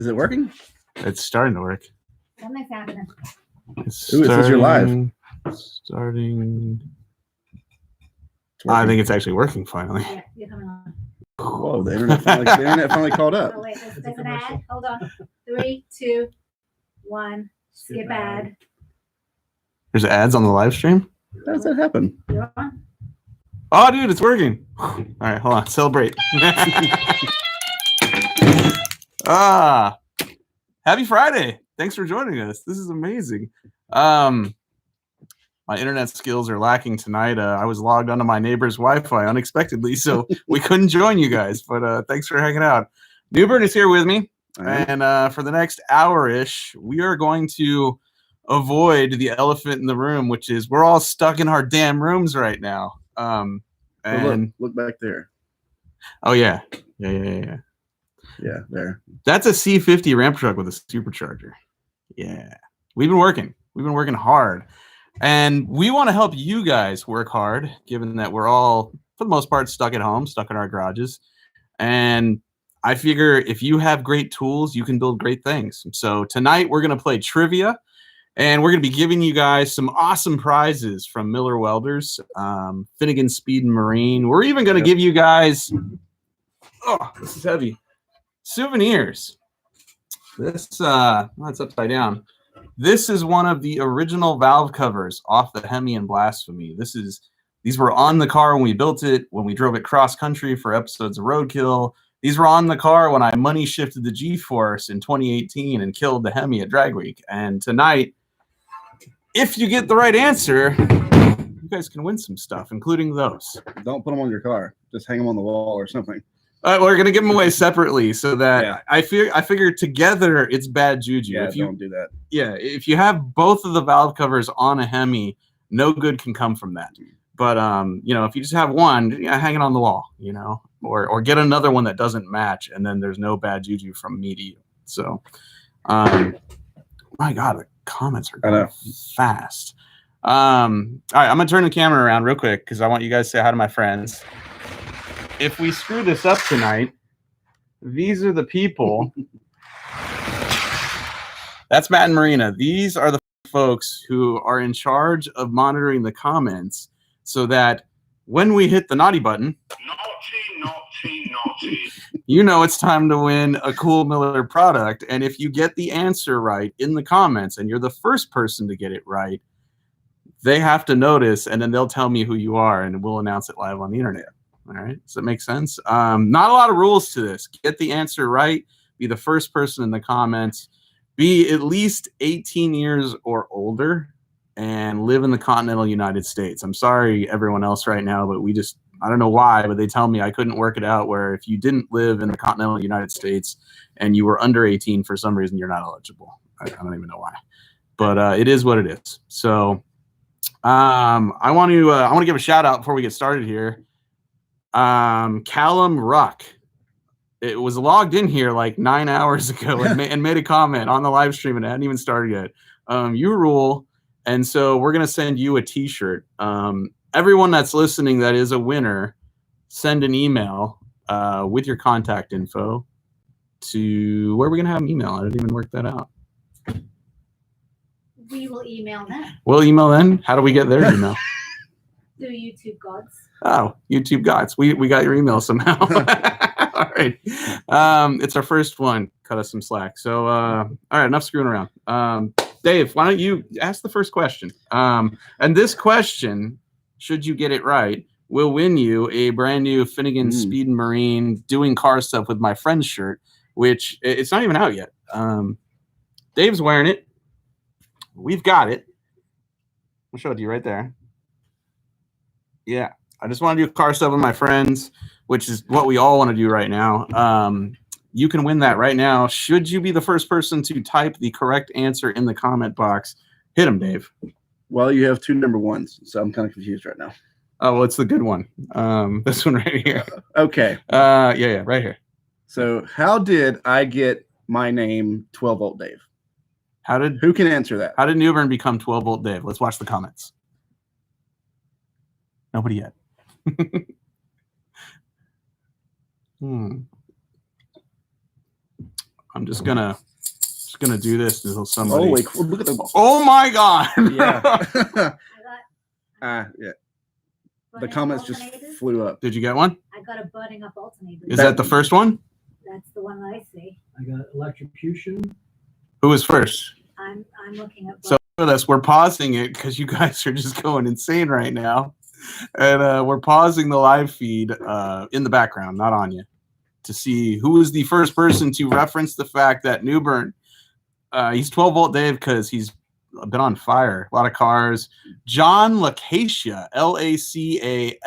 Is it working? It's starting to work. Something's happening. It says you're live. Starting. I think it's actually working finally. Yeah, you're coming on. Whoa, the internet finally caught up. Oh, wait, there's an ad. Hold on. 3, 2, 1. Skip ad. There's ads on the live stream? How does that happen? You're on. Oh, dude, it's working. All right, hold on. Celebrate. Happy Friday. Thanks for joining us. This is amazing. My internet skills are lacking tonight. I was logged onto my neighbor's Wi-Fi unexpectedly, so we couldn't join you guys, but thanks for hanging out. Newbern is here with me, and for the next hour-ish, we are going to avoid the elephant in the room, which is we're all stuck in our damn rooms right now. And look back there. Oh, yeah, there. That's a C50 ramp truck with a supercharger. Yeah, we've been working hard. And we want to help you guys work hard, given that we're all, for the most part, stuck at home, stuck in our garages. And I figure if you have great tools, you can build great things. So tonight we're going to play trivia, and we're going to be giving you guys some awesome prizes from Miller Welders, Finnegan Speed and Marine. We're even going to give you guys, oh, this is heavy, souvenirs. This, it's upside down. This is one of the original valve covers off the Hemi and Blasphemy. These were on the car when we built it, when we drove it cross country for episodes of Roadkill. These were on the car when I money shifted the G-Force in 2018 and killed the Hemi at Drag Week. And tonight, if you get the right answer, you guys can win some stuff, including those. Don't put them on your car. Just hang them on the wall or something. We're gonna give them away separately, so that I figure together it's bad juju. Yeah, if you don't do that. Yeah, if you have both of the valve covers on a Hemi, no good can come from that. But if you just have one, hang it on the wall, or get another one that doesn't match, and then there's no bad juju from me to you. So, my God, the comments are going fast. All right, I'm gonna turn the camera around real quick because I want you guys to say hi to my friends. If we screw this up tonight, these are the people. That's Matt and Marina. These are the folks who are in charge of monitoring the comments so that when we hit the naughty button, naughty, it's time to win a cool Miller product. And if you get the answer right in the comments and you're the first person to get it right, they have to notice, and then they'll tell me who you are, and we'll announce it live on the internet. All right. Does that make sense? Not a lot of rules to this. Get the answer right. Be the first person in the comments. Be at least 18 years or older and live in the continental United States. I'm sorry, everyone else right now, but I don't know why, but they tell me I couldn't work it out where if you didn't live in the continental United States and you were under 18 for some reason, you're not eligible. I don't even know why, but it is what it is. So I want to give a shout out before we get started here. Callum Ruck, it was logged in here like 9 hours ago and made a comment on the live stream, and it hadn't even started yet. You rule, and so we're gonna send you a t-shirt. Everyone that's listening that is a winner, send an email with your contact info to where are we gonna have them email? I didn't even work that out. We will email them. We'll email them. How do we get their email? Through YouTube gods. Oh, YouTube gods. We got your email somehow. All right. It's our first one. Cut us some slack. So, all right, enough screwing around. Dave, why don't you ask the first question? And this question, should you get it right, will win you a brand new Finnegan Speed and Marine doing car stuff with my friend's shirt, which it's not even out yet. Dave's wearing it. We've got it. I'll show it to you right there. Yeah, I just want to do car stuff with my friends, which is what we all want to do right now. You can win that right now. Should you be the first person to type the correct answer in the comment box, hit him, Dave. Well, you have two number ones, so I'm kind of confused right now. Oh, well, it's the good one. This one right here. Okay. Yeah, right here. So how did I get my name 12 Volt Dave? Who can answer that? How did Newbern become 12 Volt Dave? Let's watch the comments. Nobody yet. I'm just gonna do this until somebody. Holy, look at the. Oh my God! Yeah. I got Yeah. The burning comments just alternators. flew up. Did you get one? I got a burning up alternator. Is that the first one? That's the one that I see. I got electrocution. Who was first? I'm looking at. So with us, we're pausing it because you guys are just going insane right now, and we're pausing the live feed in the background, not on you, to see who is the first person to reference the fact that Newburn. He's 12 volt Dave because he's been on fire. A lot of cars. John Lacasia, Lacasia,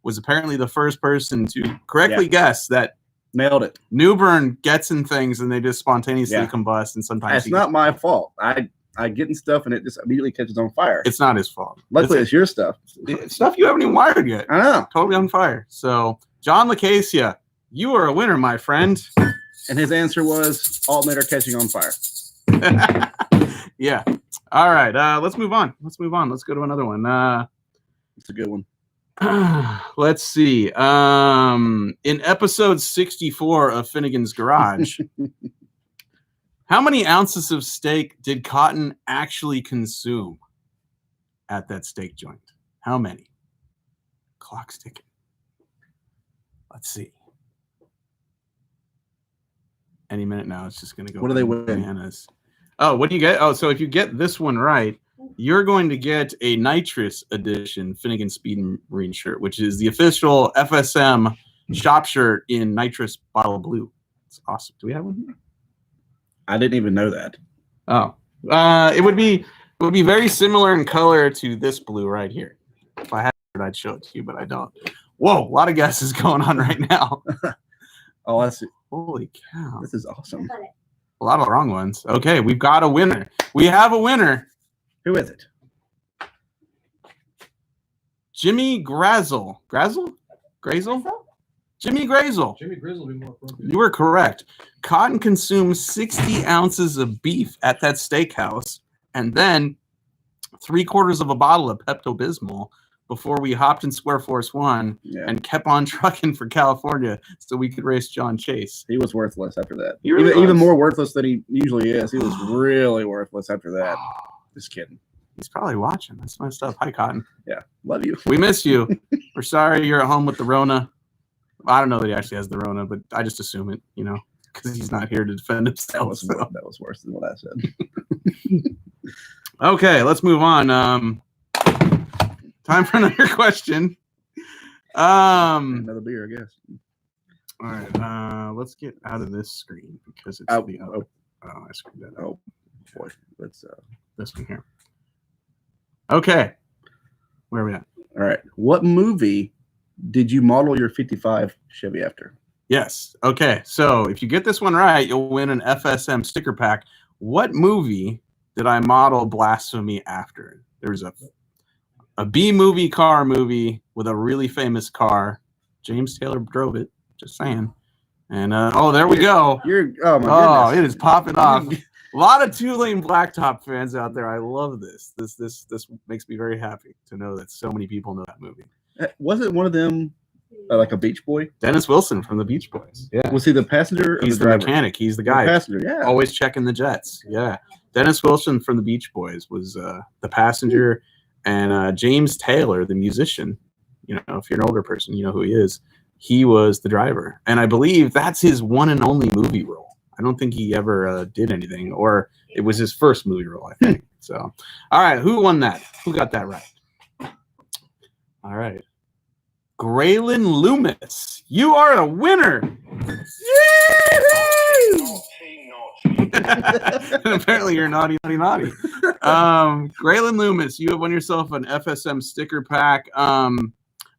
was apparently the first person to correctly guess that Nailed it. Newburn gets in things and they just spontaneously Yeah. combust, and sometimes It's not my fault. I get in stuff and it just immediately catches on fire. it's not his fault. Luckily, it's your stuff. It's stuff you haven't even wired yet. I know. Totally on fire. So, John Lacasia, you are a winner, my friend. And his answer was alternator catching on fire. Yeah. All right. Let's move on. Let's go to another one. It's a good one. Let's see. In episode 64 of Finnegan's Garage, how many ounces of steak did Cotton actually consume at that steak joint? How many? Clock's ticking. Let's see. Any minute now, it's just going to go. What do they win? Bananas. Oh, what do you get? Oh, so if you get this one right, you're going to get a nitrous edition Finnegan Speed and Marine shirt, which is the official FSM shop shirt in nitrous bottle blue. It's awesome. Do we have one here? I didn't even know that. Oh, it would be very similar in color to this blue right here. If I had it, I'd show it to you, but I don't. Whoa, a lot of guesses going on right now. Oh, that's it. Holy cow. This is awesome. Got it. A lot of wrong ones. Okay, we've got a winner. We have a winner. Who is it? Jimmy Grazel. Grazel? Grazel? Jimmy Grazel. Jimmy Grizzle would be more appropriate. You were correct. Cotton consumed 60 ounces of beef at that steakhouse and then 3/4 of a bottle of Pepto-Bismol before we hopped in Square Force 1 Yeah. and kept on trucking for California so we could race John Chase. He was worthless after that. He really Even was. more worthless than he usually is. He was really worthless after that. Just kidding. He's probably watching. That's messed up. Hi, Cotton. Yeah. Love you. We miss you. We're sorry you're at home with the Rona. I don't know that he actually has the Rona, but I just assume it, because he's not here to defend That himself. was, so. that was worse than what I said. Okay, let's move on. Time for another question. Another beer, I guess. All right, let's get out of this screen because it's Oh, the oh. I screwed that up. Oh, boy. Let's, This one here. Okay, where are we at? all right. What movie did you model your 55 Chevy after? Yes. Okay, so if you get this one right, you'll win an FSM sticker pack. What movie did I model Blasphemy after? There's a B movie car movie with a really famous car. James Taylor drove it. Just saying. And oh, there we go. Oh my Oh, goodness. it is popping off. A lot of two-lane blacktop fans out there. I love this. This makes me very happy to know that so many people know that movie. Wasn't one of them like a Beach Boy? Dennis Wilson from the Beach Boys. Yeah. Was he the passenger or He's the the driver? mechanic. He's the The guy. passenger, yeah. Always checking the jets. Yeah. Dennis Wilson from the Beach Boys was the passenger, and James Taylor, the musician, if you're an older person, you know who he is. He was the driver. And I believe that's his one and only movie role. I don't think he ever did anything, or it was his first movie role, I think. So, all right. Who won that? Who got that right? All right. Graylin Loomis, you are a winner. Apparently you're naughty. Graylin Loomis, you have won yourself an FSM sticker pack. All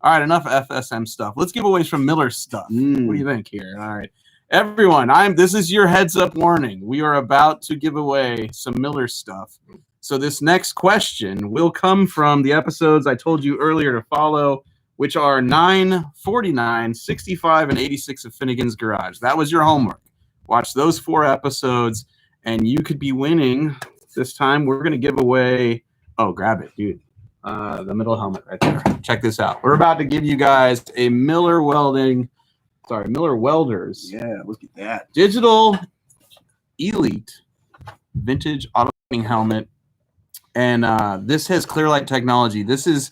right, enough FSM stuff. Let's give away some Miller stuff. What do you think here? All right. Everyone, this is your heads up warning. We are about to give away some Miller stuff. So this next question will come from the episodes I told you earlier to follow, which are 9, 49, 65, and 86 of Finnegan's Garage. That was your homework. Watch those 4 episodes, and you could be winning. This time, we're going to give away... Oh, grab it, dude. The middle helmet right there. Check this out. We're about to give you guys a Miller Welding sorry, Miller Welders. Yeah, look at that. Digital Elite vintage auto-darkening helmet. And this has clear light technology. This is,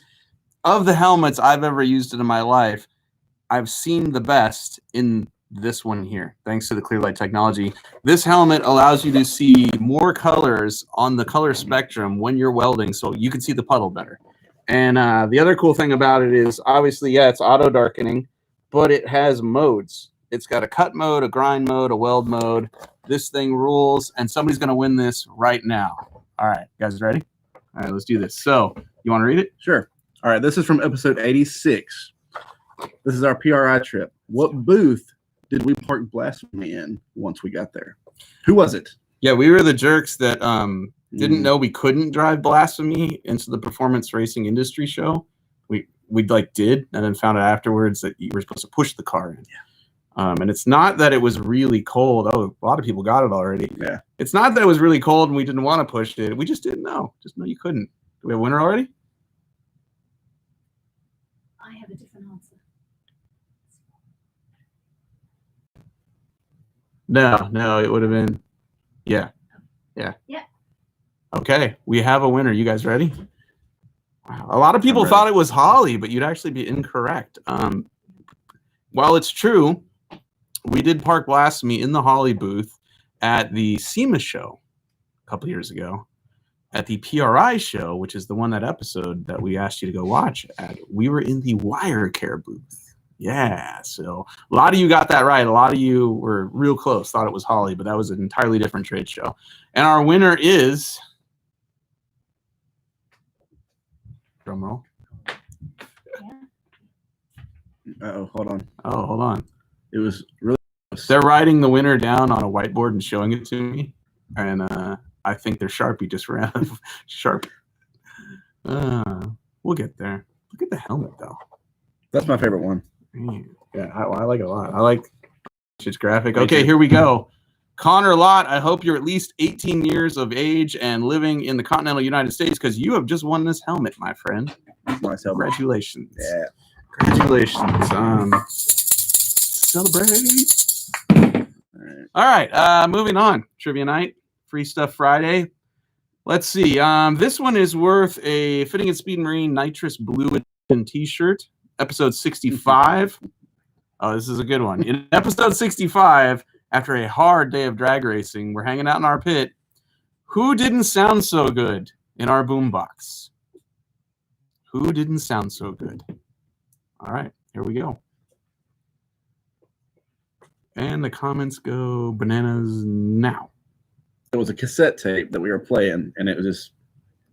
of the helmets I've ever used in my life, I've seen the best in this one here, thanks to the clear light technology. This helmet allows you to see more colors on the color spectrum when you're welding, so you can see the puddle better. And the other cool thing about it is, obviously, yeah, it's auto darkening, but it has modes. It's got a cut mode, a grind mode, a weld mode. This thing rules, and somebody's going to win this right now. All right, you guys ready? All right, let's do this. So, you want to read it? Sure. All right, this is from episode 86. This is our PRI trip. What booth did we park Blasphemy in once we got there? Who was it? Yeah, we were the jerks that didn't know we couldn't drive Blasphemy into the performance racing industry show. We like did, and then found out afterwards that you were supposed to push the car in. Yeah. And it's not that it was really cold. Oh, a lot of people got it already. Yeah. It's not that it was really cold and we didn't want to push it. We just didn't know. Just know you couldn't. Do we have a winner already? I have a different answer. No, it would have been, yeah. Okay, we have a winner. You guys ready? Wow. A lot of people thought it was Holly, but you'd actually be incorrect. While it's true, we did park Blasphemy in the Holly booth at the SEMA show a couple years ago. At the PRI show, which is the one, that episode that we asked you to go watch at, we were in the wire care booth. Yeah, so a lot of you got that right. A lot of you were real close, thought it was Holly, but that was an entirely different trade show. And our winner is, drum roll. Uh-oh, hold on. Oh, hold on. It was really close. They're writing the winner down on a whiteboard and showing it to me. And I think their Sharpie just ran out of Sharpie. We'll get there. Look at the helmet, though. That's my favorite one. Yeah, I like it a lot. I like its graphic. Okay, here we go. Connor Lott, I hope you're at least 18 years of age and living in the continental United States, because you have just won this helmet, my friend. Nice helmet. Congratulations. Yeah. Congratulations. Celebrate. All right, moving on. Trivia night, Free Stuff Friday. Let's see. This one is worth a Finnegan Speed and Marine Nitrous Blue t-shirt. Episode 65. Oh, this is a good one. In episode 65, after a hard day of drag racing, we're hanging out in our pit. Who didn't sound so good in our boombox? Who didn't sound so good? All right, here we go. And the comments go bananas now. It was a cassette tape that we were playing, and it was just.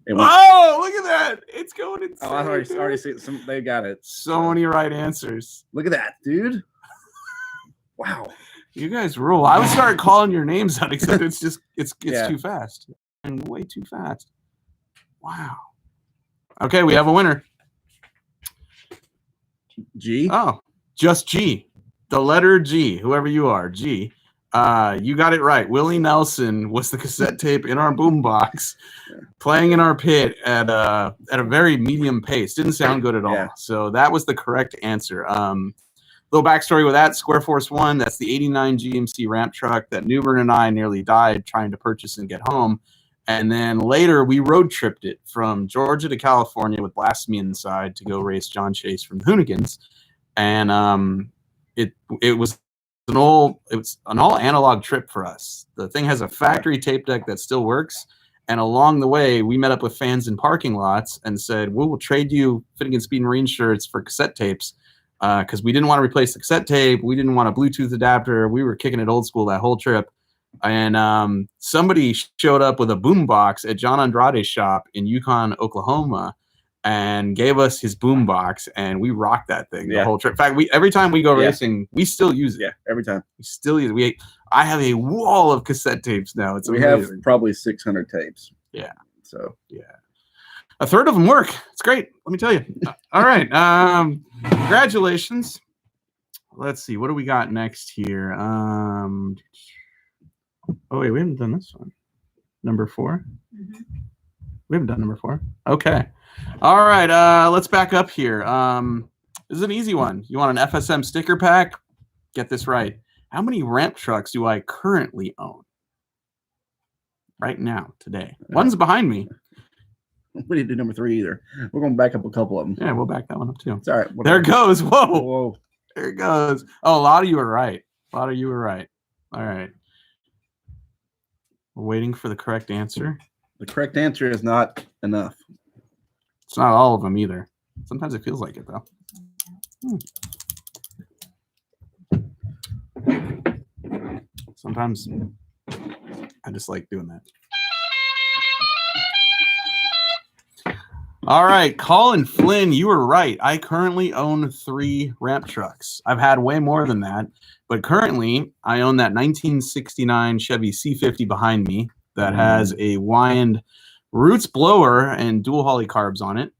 Oh, look at that! It's going insane. Oh, I already see some. They got it. So many right answers. Look at that, dude! Wow, you guys rule. I would start calling your names out, except it's Yeah. too fast and way too fast. Wow. Okay, we have a winner. G. Oh, just G. The letter G. Whoever you are, G. You got it right. Willie Nelson was the cassette tape in our boombox, playing in our pit at a very medium pace. Didn't sound good at all. Yeah. So that was the correct answer. Little backstory with that: Square Force 1. That's the '89 GMC ramp truck that Newbern and I nearly died trying to purchase and get home. And then later we road tripped it from Georgia to California with Blasphemy inside to go race John Chase from the Hoonigans. And it was an all analog trip for us. The thing has a factory tape deck that still works, and along the way we met up with fans in parking lots and said, we'll trade you Finnegan Speed and Marine shirts for cassette tapes, because we didn't want to replace the cassette tape, we didn't want a Bluetooth adapter, we were kicking it old school that whole trip. And somebody showed up with a boombox at John Andrade's shop in Yukon, Oklahoma, and gave us his boombox, and we rocked that thing the whole trip. In fact, every time we go racing, we still use it. Yeah, every time. We still use it. I have a wall of cassette tapes now. It's amazing. We have probably 600 tapes. Yeah. So a third of them work. It's great. Let me tell you. All right. Congratulations. Let's see. What do we got next here? Oh wait, we haven't done this one. Number 4. Mm-hmm. We haven't done number 4. Okay. All right. Let's back up here. This is an easy one. You want an FSM sticker pack? Get this right. How many ramp trucks do I currently own? Right now, today. One's behind me. We didn't do number 3 either. We're going to back up a couple of them. Yeah, we'll back that one up too. It's all right. There it goes. Whoa. Whoa. There it goes. Oh, a lot of you are right. All right. We're waiting for the correct answer. The correct answer is not enough. It's not all of them either. Sometimes it feels like it, though. Sometimes I just like doing that. All right, Colin Flynn, you were right. I currently own 3 ramp trucks. I've had way more than that, but currently I own that 1969 Chevy C50 behind me that has a wind roots blower and dual Holley carbs on it.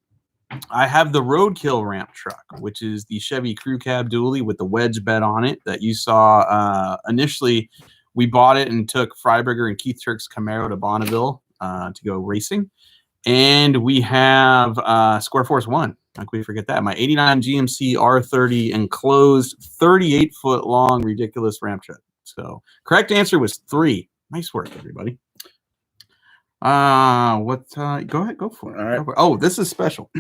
I have the Roadkill ramp truck, which is the Chevy crew cab dually with the wedge bed on it that you saw initially. We bought it and took Freiberger and Keith Turk's Camaro to Bonneville to go racing. And we have Square Force 1. How can we forget that? My 89 GMC R30 enclosed 38-foot long ridiculous ramp truck. So correct answer was 3. Nice work, everybody. Go ahead, go for it. All right. Oh, this is special.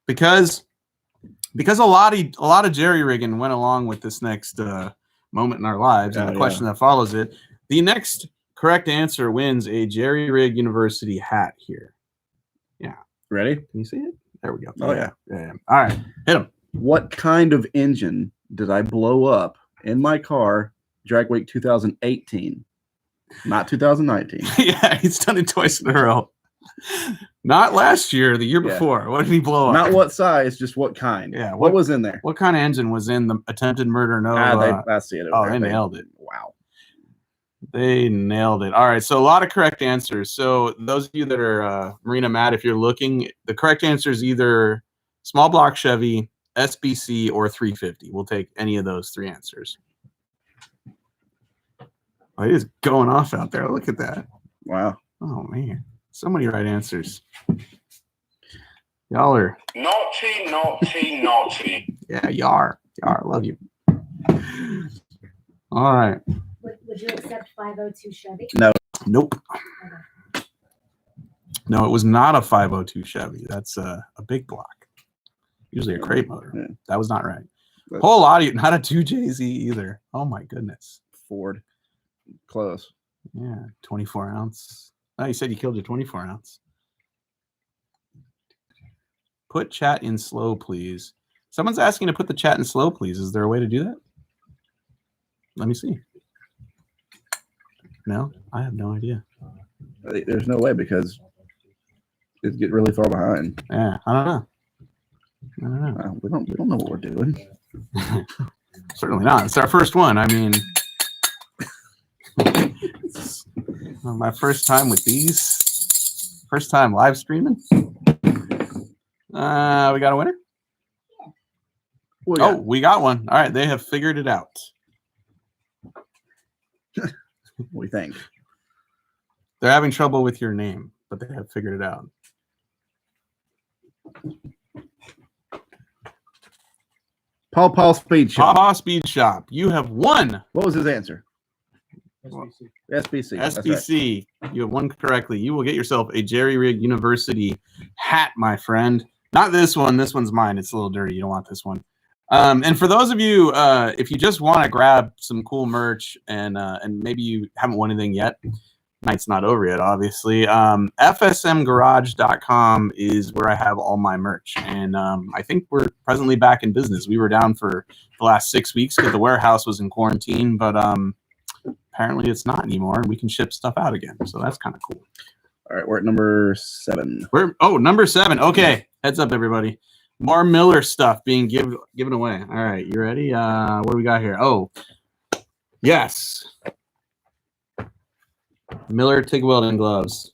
because a lot of jerry rigging went along with this next moment in our lives, and the question that follows it. The next correct answer wins a Jerry Rig University hat here. Yeah. Ready? Can you see it? There we go. Oh, yeah. All right. Hit him. What kind of engine did I blow up in my car Drag Week 2018? Not 2019. Yeah, he's done it twice in a row. Not last year, the year before. What did he blow up? Not what size, just what kind. Yeah. What was in there? What kind of engine was in the attempted murder? No. I see it. They nailed it. Wow. They nailed it. All right. So a lot of correct answers. So those of you that are Marina Matt, if you're looking, the correct answer is either small block Chevy, SBC, or 350. We'll take any of those 3 answers. Oh, it is going off out there. Look at that. Wow. Oh, man. So many right answers. Y'all are. Naughty, naughty, naughty. Yeah, you are. I love you. All right. Would you accept 502 Chevy? No. Nope. No, it was not a 502 Chevy. That's a big block. Usually a crate motor. Yeah. That was not right. That's Whole lot of you, not a 2JZ either. Oh my goodness. Ford. Close. Yeah, 24 ounce. Oh, you said you killed your 24 ounce. Put chat in slow, please. Someone's asking to put the chat in slow, please. Is there a way to do that? Let me see. No, I have no idea. There's no way because it'd get really far behind. Yeah, I don't know. We don't know what we're doing. Certainly not. It's our first one. I mean, it's my first time with these. First time live streaming. We got a winner? We got one. All right, they have figured it out. What do you think? They're having trouble with your name, but they have figured it out. Paul Speed Shop. Paw Speed Shop. You have won. What was his answer? SBC. SBC. That's right. SBC. You have won correctly. You will get yourself a Jerry Rig University hat, my friend. Not this one. This one's mine. It's a little dirty. You don't want this one. And for those of you, if you just want to grab some cool merch and maybe you haven't won anything yet, night's not over yet, obviously. FSMgarage.com is where I have all my merch. And I think we're presently back in business. We were down for the last 6 weeks because the warehouse was in quarantine, but apparently it's not anymore. And we can ship stuff out again. So that's kind of cool. All right, we're at number 7. Number 7. Okay, heads up, everybody. More Miller stuff being given away. All right, you ready? What do we got here? Oh, yes. Miller TIG welding gloves.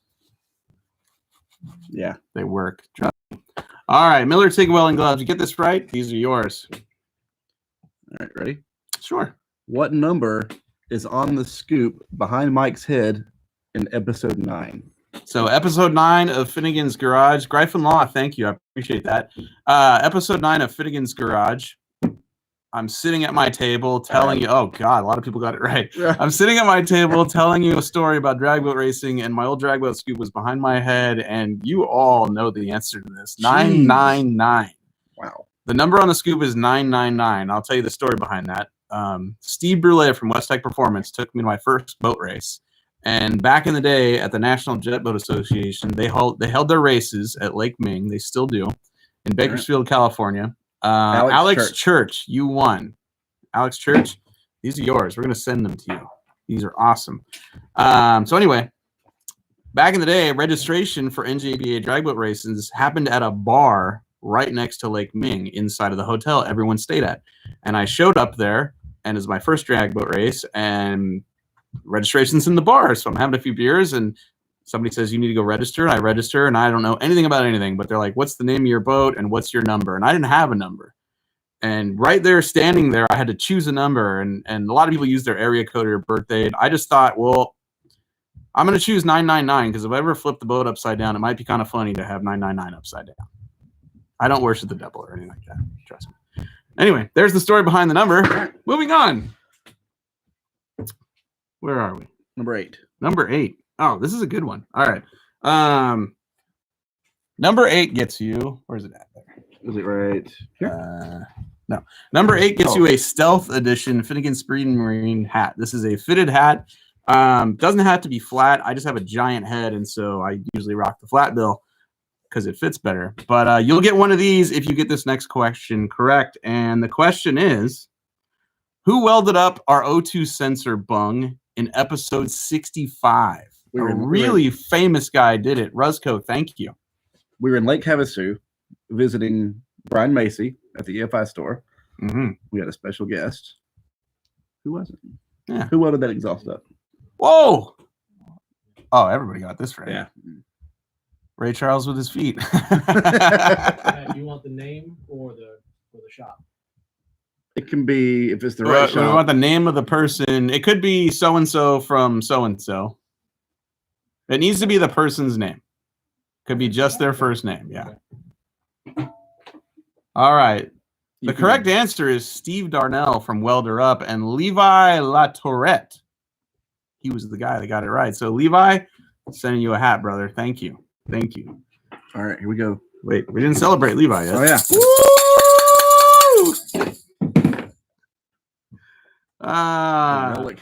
Yeah. They work. Trust me. All right, Miller TIG welding gloves. You get this right? These are yours. All right, ready? Sure. What number is on the scoop behind Mike's head in episode 9? So episode 9 of Finnegan's Garage. Gryphon Law, thank you. I appreciate that. Episode 9 of Finnegan's Garage. I'm sitting at my table telling you, oh God, a lot of people got it right. Yeah. I'm sitting at my table telling you a story about drag boat racing, and my old drag boat scoop was behind my head, and you all know the answer to this. 999. Wow. The number on the scoop is 999. I'll tell you the story behind that. Steve Brule from West Tech Performance took me to my first boat race. And back in the day at the National Jet Boat Association, they held their races at Lake Ming. They still do in Bakersfield, California. Alex Church, you won. Alex Church, these are yours. We're going to send them to you. These are awesome. So anyway, back in the day, registration for NJBA drag boat races happened at a bar right next to Lake Ming inside of the hotel everyone stayed at. And I showed up there, and it's my first drag boat race, and registration's in the bar. So I'm having a few beers, and somebody says, you need to go register. And I register, and I don't know anything about anything, but they're like, what's the name of your boat and what's your number? And I didn't have a number. And right there, standing there, I had to choose a number. And a lot of people use their area code or birthday. And I just thought, well, I'm going to choose 999 because if I ever flip the boat upside down, it might be kind of funny to have 999 upside down. I don't worship the devil or anything like that. Trust me. Anyway, there's the story behind the number. Moving on. Where are we? Number 8. Number 8. Oh, this is a good one. All right. Number 8 gets you. Where's it at? There. Is it right here? No. Number 8 gets you a Stealth Edition Finnegan Speed and Marine hat. This is a fitted hat. Doesn't have to be flat. I just have a giant head, and so I usually rock the flat bill because it fits better. But you'll get one of these if you get this next question correct. And the question is, who welded up our O2 sensor bung in episode 65? A really famous guy did it. Rusco, thank you. We were in Lake Havasu visiting Brian Macy at the EFI store. Mm-hmm. We had a special guest. Who was it? Yeah. Who welded that exhaust up? Whoa! Oh, everybody got this right. Yeah. Ray Charles with his feet. Do you want the name or the shop? It can be, if it's the right We shop. want the name of the person. It could be so-and-so from so-and-so. It needs to be the person's name. Could be just their first name. Yeah. All right. The correct answer is Steve Darnell from Welder Up and Levi Latourette. He was the guy that got it right. So, Levi, sending you a hat, brother. Thank you. Thank you. All right, here we go. Wait, we didn't celebrate Levi yet. Oh, yeah.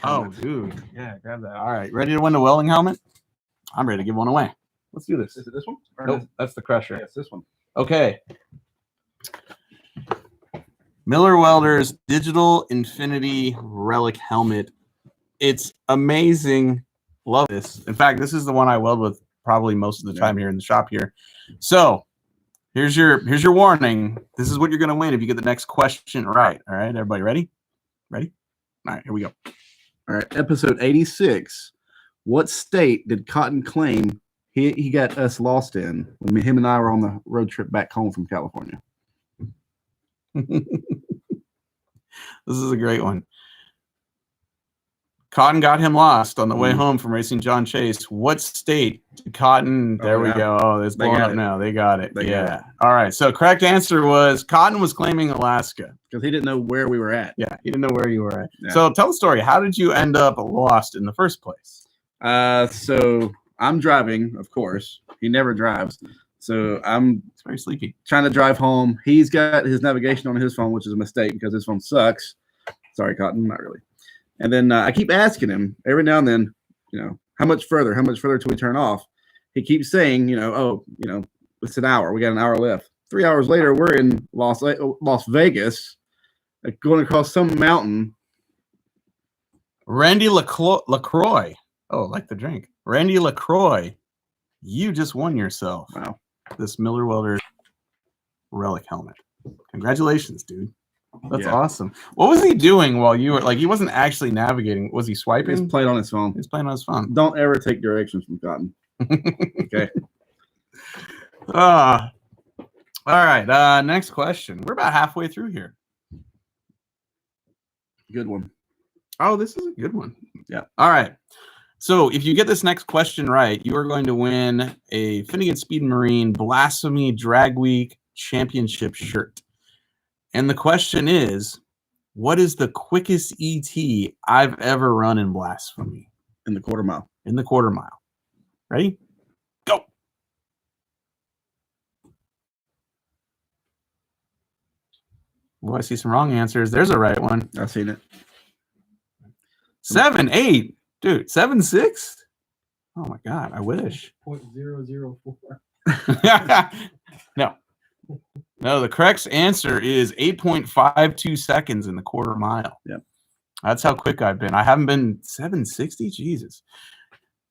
Oh, dude. Yeah, grab that. All right. Ready to win the welding helmet? I'm ready to give one away. Let's do this. Is it this one? Or Nope, that's the Crusher. Yeah, it's this one. Okay. Miller Welders Digital Infinity Relic Helmet. It's amazing. Love this. In fact, this is the one I weld with probably most of the time here in the shop here. So here's your warning. This is what you're going to win if you get the next question right. All right, everybody ready? Ready? All right, here we go. All right, episode 86. What state did Cotton claim he got us lost in when him and I were on the road trip back home from California? This is a great one. Cotton got him lost on the way home from racing John Chase. What state did Cotton? There we go. Oh, it's blowing up now. They got it. Yeah. All right. So correct answer was Cotton was claiming Alaska. Because he didn't know where we were at. Yeah, he didn't know where you were at. Yeah. So tell the story. How did you end up lost in the first place? So I'm driving, of course. He never drives. So It's very sleepy. trying to drive home. He's got his navigation on his phone, which is a mistake because his phone sucks. Sorry, Cotton, not really. And then I keep asking him every now and then, how much further till we turn off? He keeps saying, it's an hour. We got an hour left. 3 hours later, we're in Las Vegas, going across some mountain. Randy LaCroix. Oh, like the drink. Randy LaCroix. You just won yourself. Wow. This Miller Welders Relic Helmet. Congratulations, dude. That's Yeah. awesome. What was he doing while you were he wasn't actually navigating? Was he swiping? He's playing on his phone. He's playing on his phone. Don't ever take directions from Cotton. Okay. All right. Next question. We're about halfway through here. Good one. Oh, this is a good one. Yeah. All right. So if you get this next question right, you are going to win a Finnegan Speed and Marine Blasphemy Drag Week Championship shirt. And the question is, What is the quickest ET I've ever run in Blasphemy? In the quarter mile. In the quarter mile. Ready? Go. Oh, I see some wrong answers. There's a right one. I've seen it. 7.8. Dude, 7.6? Oh my God, I wish. 0.004. No. No, the correct answer is 8.52 seconds in the quarter mile. Yep. That's how quick I've been. I haven't been 760. Jesus.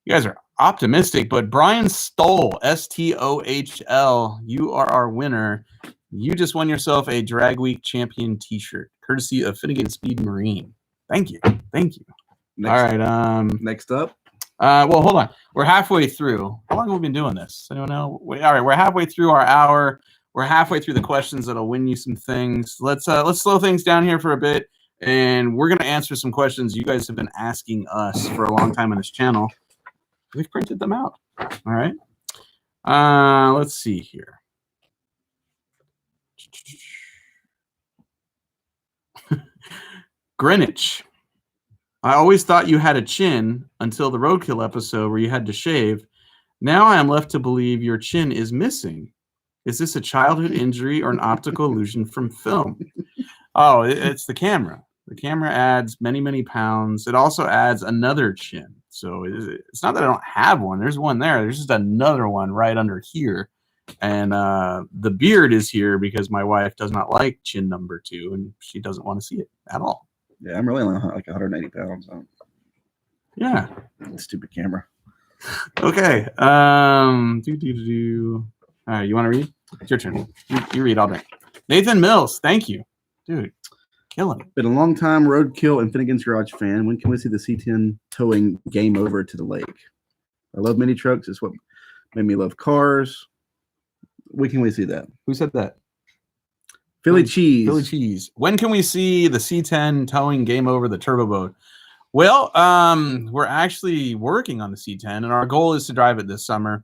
You guys are optimistic, but Brian Stoll, Stohl, you are our winner. You just won yourself a Drag Week Champion t-shirt, courtesy of Finnegan Speed and Marine. Thank you. Thank you. All right. Next up. Well, hold on. We're halfway through. How long have we been doing this? Anyone know? All right, we're halfway through our hour. We're halfway through the questions that'll win you some things. Let's slow things down here for a bit, and we're gonna answer some questions you guys have been asking us for a long time on this channel. We've printed them out. All right. Let's see here. Greenwich. I always thought you had a chin until the roadkill episode where you had to shave. Now I am left to believe your chin is missing. Is this a childhood injury or an optical illusion from film? Oh, it's the camera. The camera adds many, many pounds. It also adds another chin. So it's not that I don't have one. There's one there. There's just another one right under here. And the beard is here because my wife does not like chin number 2, and she doesn't want to see it at all. Yeah, I'm really only like 180 pounds. Yeah. Stupid camera. Okay. All right, you want to read? It's your turn. You read all day. Nathan Mills, thank you. Dude, killing it. Been a long time roadkill and Finnegan's Garage fan. When can we see the C10 towing game over to the lake? I love mini trucks. It's what made me love cars. When can we see that? Who said that? Philly Cheese. Philly Cheese. When can we see the C10 towing game over the turbo boat? Well, we're actually working on the C10, and our goal is to drive it this summer.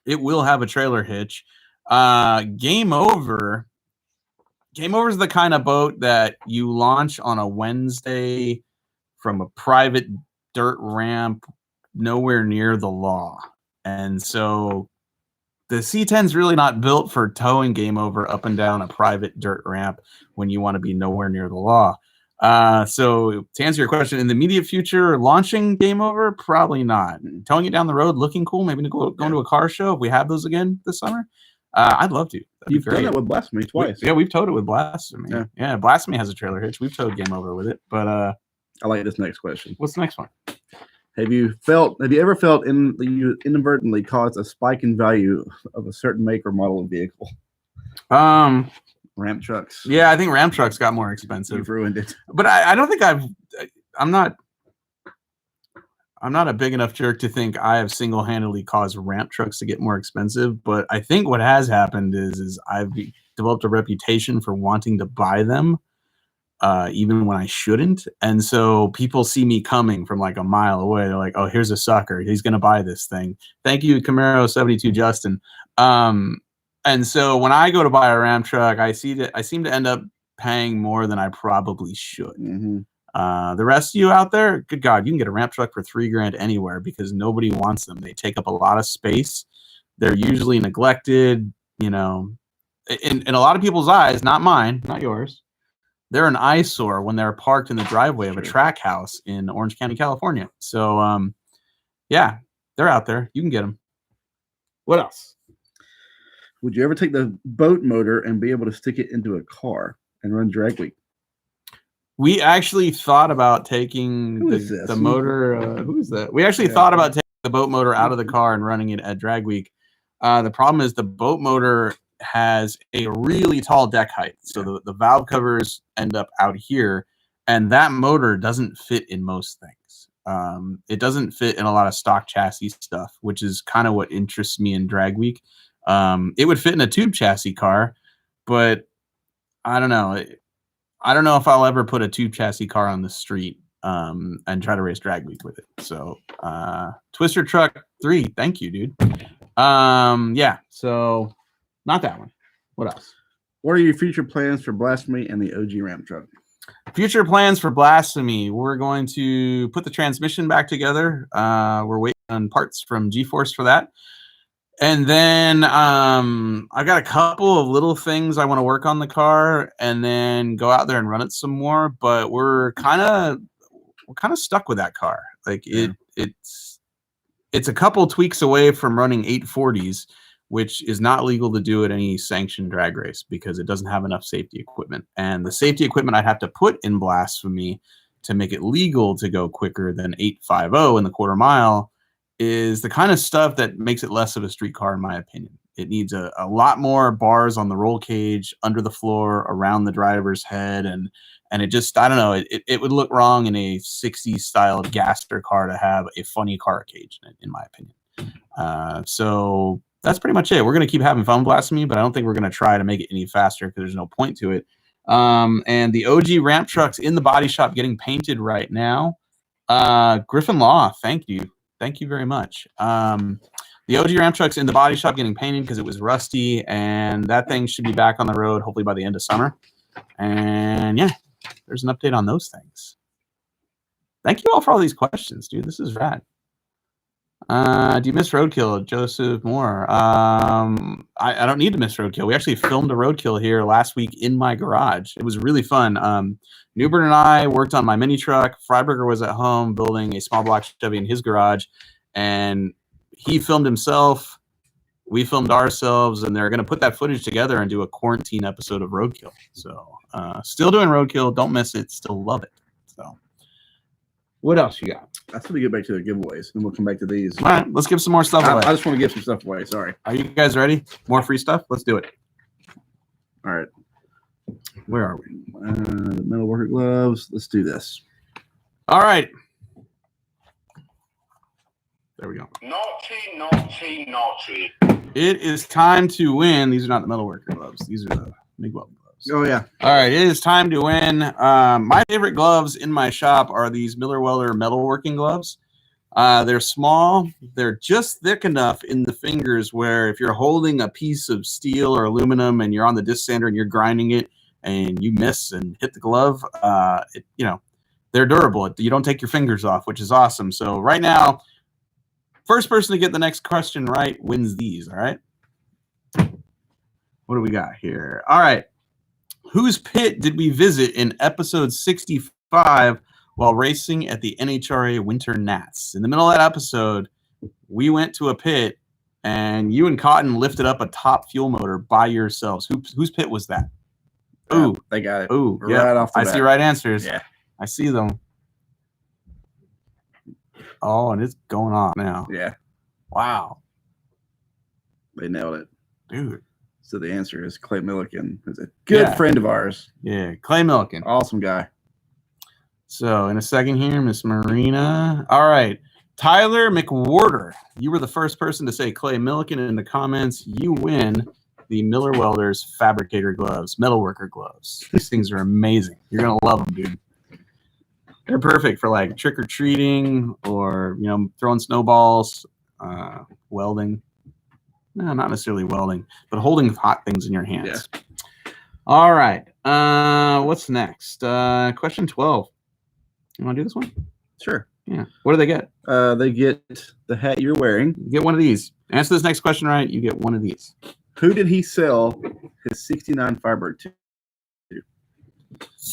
It will have a trailer hitch. Game Over is the kind of boat that you launch on a Wednesday from a private dirt ramp nowhere near the law. And so the C10 is really not built for towing Game Over up and down a private dirt ramp when you want to be nowhere near the law. So to answer your question, in the immediate future, launching Game Over, probably not. Towing it down the road, looking cool, maybe going to a car show if we have those again this summer. I'd love to. You've done it with Blasphemy twice. We've towed it with Blasphemy. Yeah, Blasphemy has a trailer hitch. We've towed Game Over with it. But I like this next question. What's the next one? Have you ever felt you inadvertently caused a spike in value of a certain make or model of vehicle? Ramp trucks. Yeah, I think ramp trucks got more expensive. You've ruined it. But I don't think I'm not a big enough jerk to think I have single-handedly caused ramp trucks to get more expensive. But I think what has happened is I've developed a reputation for wanting to buy them, even when I shouldn't. And so people see me coming from like a mile away. They're like, oh, here's a sucker. He's going to buy this thing. Thank you, Camaro 72 Justin. And so when I go to buy a Ram truck, I seem to end up paying more than I probably should. Mm-hmm. The rest of you out there, good God, you can get a Ram truck for $3,000 anywhere because nobody wants them. They take up a lot of space. They're usually neglected, in a lot of people's eyes, not mine, not yours. They're an eyesore when they're parked in the driveway of a track house in Orange County, California. So, yeah, they're out there. You can get them. What else? Would you ever take the boat motor and be able to stick it into a car and run drag week? We actually thought about taking the motor. Who is that? We actually thought about taking the boat motor out of the car and running it at drag week. The problem is the boat motor has a really tall deck height. So the valve covers end up out here, and that motor doesn't fit in most things. It doesn't fit in a lot of stock chassis stuff, which is kind of what interests me in drag week. It would fit in a tube chassis car, but I don't know. I don't know if I'll ever put a tube chassis car on the street and try to race drag week with it. So Twister Truck 3, thank you, dude. Yeah, so not that one. What else? What are your future plans for Blasphemy and the OG Ram truck? Future plans for Blasphemy. We're going to put the transmission back together. We're waiting on parts from G-Force for that. And then I got a couple of little things I want to work on the car and then go out there and run it some more. But we're kind of stuck with that car. Like it's a couple tweaks away from running 840s, which is not legal to do at any sanctioned drag race because it doesn't have enough safety equipment. And the safety equipment I'd have to put in Blasphemy to make it legal to go quicker than 850 in the quarter mile is the kind of stuff that makes it less of a street car, in my opinion. It needs a lot more bars on the roll cage, under the floor, around the driver's head. And it just, I don't know, it would look wrong in a 60s style Gaster car to have a funny car cage, in my opinion. So that's pretty much it. We're going to keep having fun with Blasphemy, but I don't think we're going to try to make it any faster because there's no point to it. And the OG ramp truck's in the body shop getting painted right now. Griffin Law, thank you. Thank you very much. The OG ramp truck's in the body shop getting painted because it was rusty, and that thing should be back on the road hopefully by the end of summer. And yeah, there's an update on those things. Thank you all for all these questions, dude. This is rad. Do you miss Roadkill? Joseph Moore. I don't need to miss Roadkill. We actually filmed a Roadkill here last week in my garage. It was really fun. Newbern and I worked on my mini truck. Freiberger was at home building a small block Chevy in his garage, and he filmed himself. We filmed ourselves, and they're going to put that footage together and do a quarantine episode of Roadkill. So still doing Roadkill. Don't miss it. Still love it. So what else you got? I still get back to the giveaways, and we'll come back to these. All right, let's give some more stuff away. I just want to give some stuff away. Sorry. Are you guys ready? More free stuff? Let's do it. All right. Where are we? The metalworker gloves. Let's do this. All right. There we go. Naughty, naughty, naughty. It is time to win. These are not the metalworker gloves. These are the MIG Weld gloves. Oh, yeah. All right. It is time to win. My favorite gloves in my shop are these Miller Welder metalworking gloves. They're small. They're just thick enough in the fingers where if you're holding a piece of steel or aluminum and you're on the disc sander and you're grinding it and you miss and hit the glove, they're durable. You don't take your fingers off, which is awesome. So right now, first person to get the next question right wins these. All right. What do we got here? All right. Whose pit did we visit in episode 65 while racing at the NHRA Winter Nats? In the middle of that episode, we went to a pit and you and Cotton lifted up a top fuel motor by yourselves. Whose pit was that? Ooh, they got it. Ooh, Right yeah. off the I bat. see right answers. Yeah. I see them. Oh, and it's going on now. Yeah. Wow. They nailed it. Dude. So the answer is Clay Milliken, who's a good friend of ours. Yeah, Clay Milliken. Awesome guy. So in a second here, Miss Marina. All right. Tyler McWhorter. You were the first person to say Clay Milliken in the comments. You win the Miller Welders fabricator gloves, metalworker gloves. These things are amazing. You're going to love them, dude. They're perfect for like trick-or-treating or, throwing snowballs, welding. No, not necessarily welding, but holding hot things in your hands. Yeah. All right. What's next? Question 12. You want to do this one? Sure. Yeah. What do they get? They get the hat you're wearing. You get one of these. Answer this next question right, you get one of these. Who did he sell his 69 Firebird to?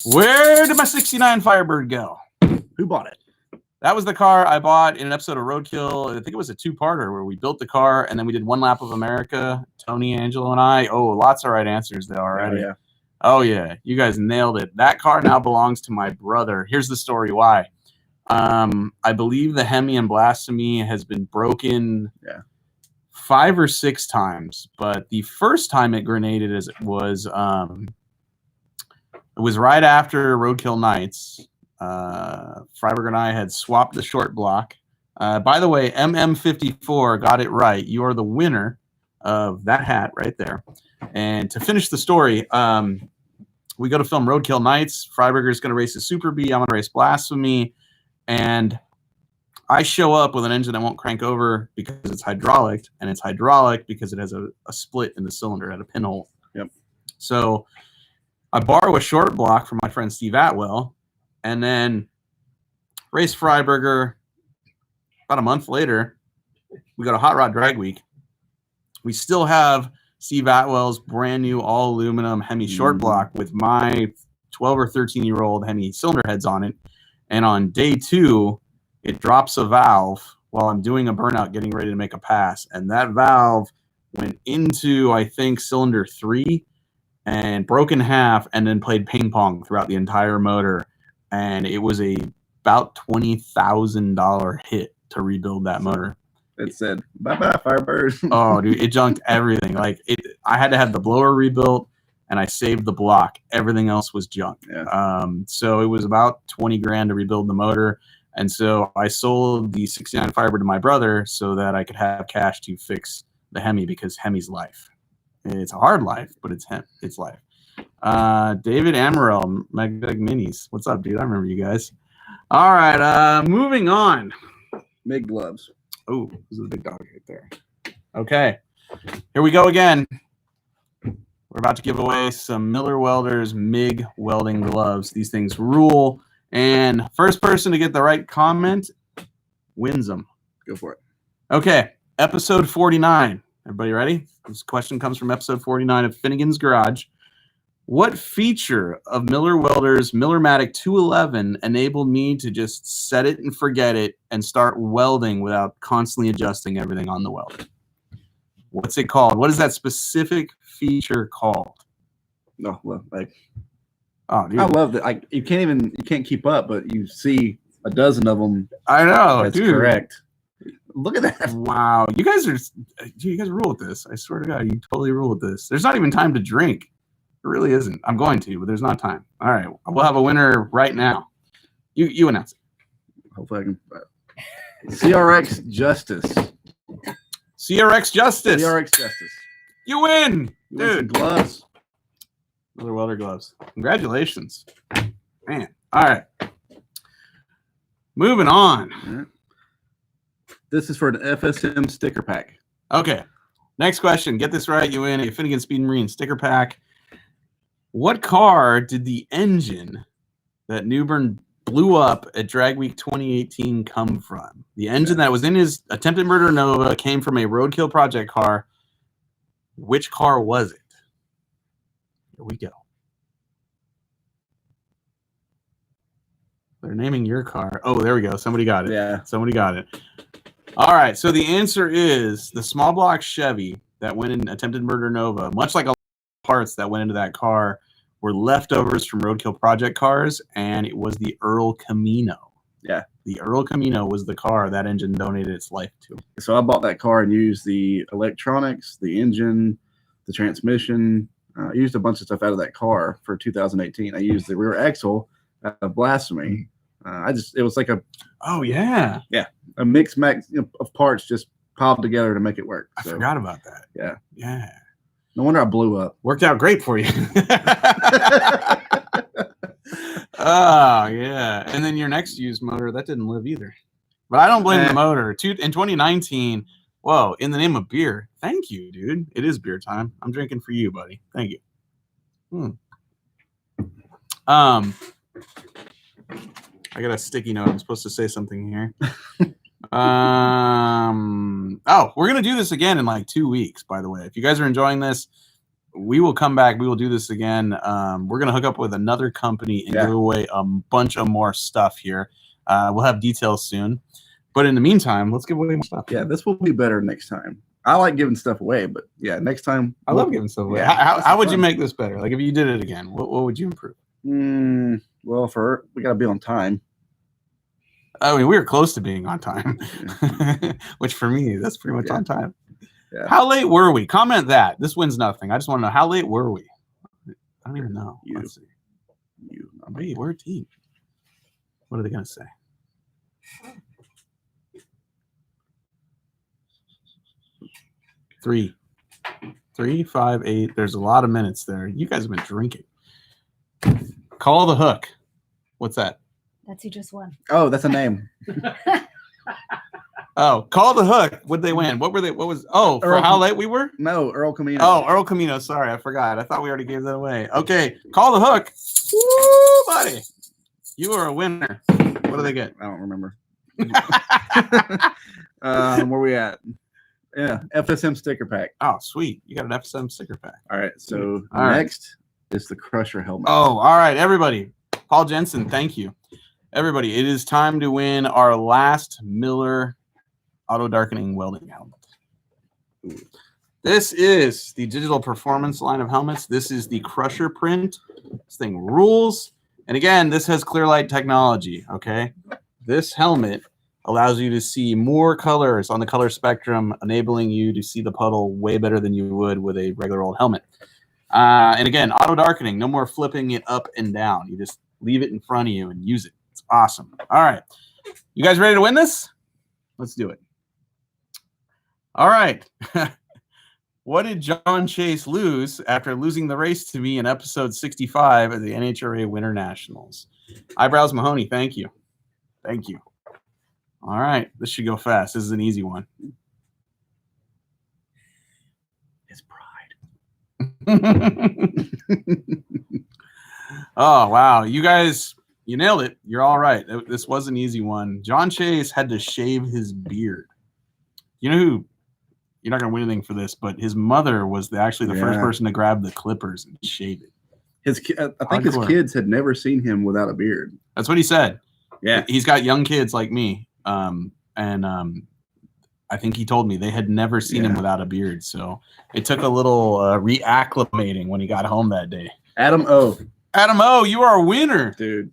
Where did my 69 Firebird go? Who bought it? That was the car I bought in an episode of Roadkill. I think it was a two-parter where we built the car and then we did one lap of America. Tony, Angelo, and I. Oh, lots of right answers there already. Oh, yeah. Oh, yeah. You guys nailed it. That car now belongs to my brother. Here's the story why. I believe the Hemi and Blasphemy has been broken 5 or 6 times. But the first time it grenaded it was right after Roadkill Nights. Freiberger and I had swapped the short block. By the way, MM54 got it right. You are the winner of that hat right there. And to finish the story, we go to film Roadkill Nights. Freiberger is going to race a Super B. I'm going to race Blasphemy. And I show up with an engine that won't crank over because it's hydraulic. And it's hydraulic because it has a split in the cylinder at a pinhole. Yep. So I borrow a short block from my friend Steve Atwell, and then race Freiburger. About a month later, we go to Hot Rod Drag Week. We still have Steve Atwell's brand new all aluminum Hemi short block with my 12 or 13-year-old Hemi cylinder heads on it. And on day 2, it drops a valve while I'm doing a burnout, getting ready to make a pass. And that valve went into, I think, cylinder 3 and broke in half, and then played ping pong throughout the entire motor. And it was about $20,000 hit to rebuild that motor. It said, bye-bye, Firebird. Oh, dude, it junked everything. Like, I had to have the blower rebuilt, and I saved the block. Everything else was junk. Yeah. So it was about 20 grand to rebuild the motor. And so I sold the 69 Firebird to my brother so that I could have cash to fix the Hemi, because Hemi's life. It's a hard life, but it's life. David Amaral, Magnetic Minis. What's up, dude? I remember you guys. All right, moving on. MIG gloves. Oh, this is a big dog right there. Okay, here we go again. We're about to give away some Miller Welders MIG welding gloves. These things rule. And first person to get the right comment wins them. Go for it. Okay, episode 49. Everybody ready? This question comes from episode 49 of Finnegan's Garage. What feature of Miller Welders' Multimatic 211 enabled me to just set it and forget it and start welding without constantly adjusting everything on the welder? What's it called? What is that specific feature called? No, well, like, Oh, dude. I love that. Like, you can't keep up, but you see a dozen of them. I know, That's dude. correct. Look at that. Wow, you guys rule with this. I swear to God, you totally rule with this. There's not even time to drink. It really isn't. I'm going to, but there's not time. All right, we'll have a winner right now. You announce it. Hopefully I can. CRX Justice. CRX Justice. CRX Justice. You win, You want some dude. gloves. Miller Welder gloves. Congratulations, man. All right, moving on. All right. This is for an FSM sticker pack. Okay, next question. Get this right, you win a Finnegan Speed and Marine sticker pack. What car did the engine that Newbern blew up at Drag Week 2018 come from? The engine that was in his attempted murder Nova came from a roadkill project car. Which car was it? Here we go. They're naming your car. Oh, there we go. Somebody got it. Yeah. Somebody got it. All right. So the answer is the small block Chevy that went in attempted murder Nova, much like a lot of parts that went into that car, were leftovers from roadkill project cars, and it was the Earl Camino. Yeah. The Earl Camino was the car that engine donated its life to. So I bought that car and used the electronics, the engine, the transmission. I used a bunch of stuff out of that car for 2018. I used the rear axle out of Blasphemy. It was like a mix max of parts just piled together to make it work. I forgot about that. Yeah. Yeah. No wonder I blew up. Worked out great for you. Oh, yeah. And then your next used motor, that didn't live either. But I don't blame the motor. In 2019, whoa, in the name of beer. Thank you, dude. It is beer time. I'm drinking for you, buddy. Thank you. I got a sticky note. I'm supposed to say something here. We're going to do this again in like 2 weeks, by the way. If you guys are enjoying this, we will come back. We will do this again. We're going to hook up with another company and give away a bunch of more stuff here. We'll have details soon. But in the meantime, let's give away more stuff. Yeah, this will be better next time. I like giving stuff away, but yeah, next time. I love giving stuff away. Yeah, how would you make this better? Like if you did it again, what would you improve? Well, we got to be on time. I mean, we were close to being on time, which for me, that's pretty much on time. Yeah. How late were we? Comment that. This wins nothing. I just want to know, how late were we? I don't even know. Let's see. Wait, we're a team. What are they going to say? 3, 5, 8. There's a lot of minutes there. You guys have been drinking. Call the hook. What's that? That's who just won. Oh, that's a name. Oh, call the hook. What'd they win? What were they? What was? Oh, for Earl how Cam- late we were? No, Earl Camino. Oh, Earl Camino. Sorry, I forgot. I thought we already gave that away. Okay, call the hook. Woo, buddy. You are a winner. What do they get? I don't remember. Where we at? Yeah, FSM sticker pack. Oh, sweet. You got an FSM sticker pack. All right, so All right. next is the Crusher helmet. Oh, all right, everybody. Paul Jensen, thank you. Everybody, it is time to win our last Miller auto-darkening welding helmet. This is the digital performance line of helmets. This is the Crusher print. This thing rules. And again, this has clear light technology, okay? This helmet allows you to see more colors on the color spectrum, enabling you to see the puddle way better than you would with a regular old helmet. And again, auto-darkening, no more flipping it up and down. You just leave it in front of you and use it. It's awesome. All right. You guys ready to win this? Let's do it. All right. What did John Chase lose after losing the race to me in episode 65 of the NHRA Winter Nationals? Eyebrows Mahoney, thank you. Thank you. All right. This should go fast. This is an easy one. It's pride. Oh, wow. You guys, you nailed it. You're all right. This was an easy one. John Chase had to shave his beard. You know who? You're not going to win anything for this, but his mother was actually the first person to grab the clippers and shave it. I think his kids had never seen him without a beard. That's what he said. Yeah. He's got young kids like me. I think he told me they had never seen him without a beard. So it took a little reacclimating when he got home that day. Adam O. Adam O, you are a winner. Dude.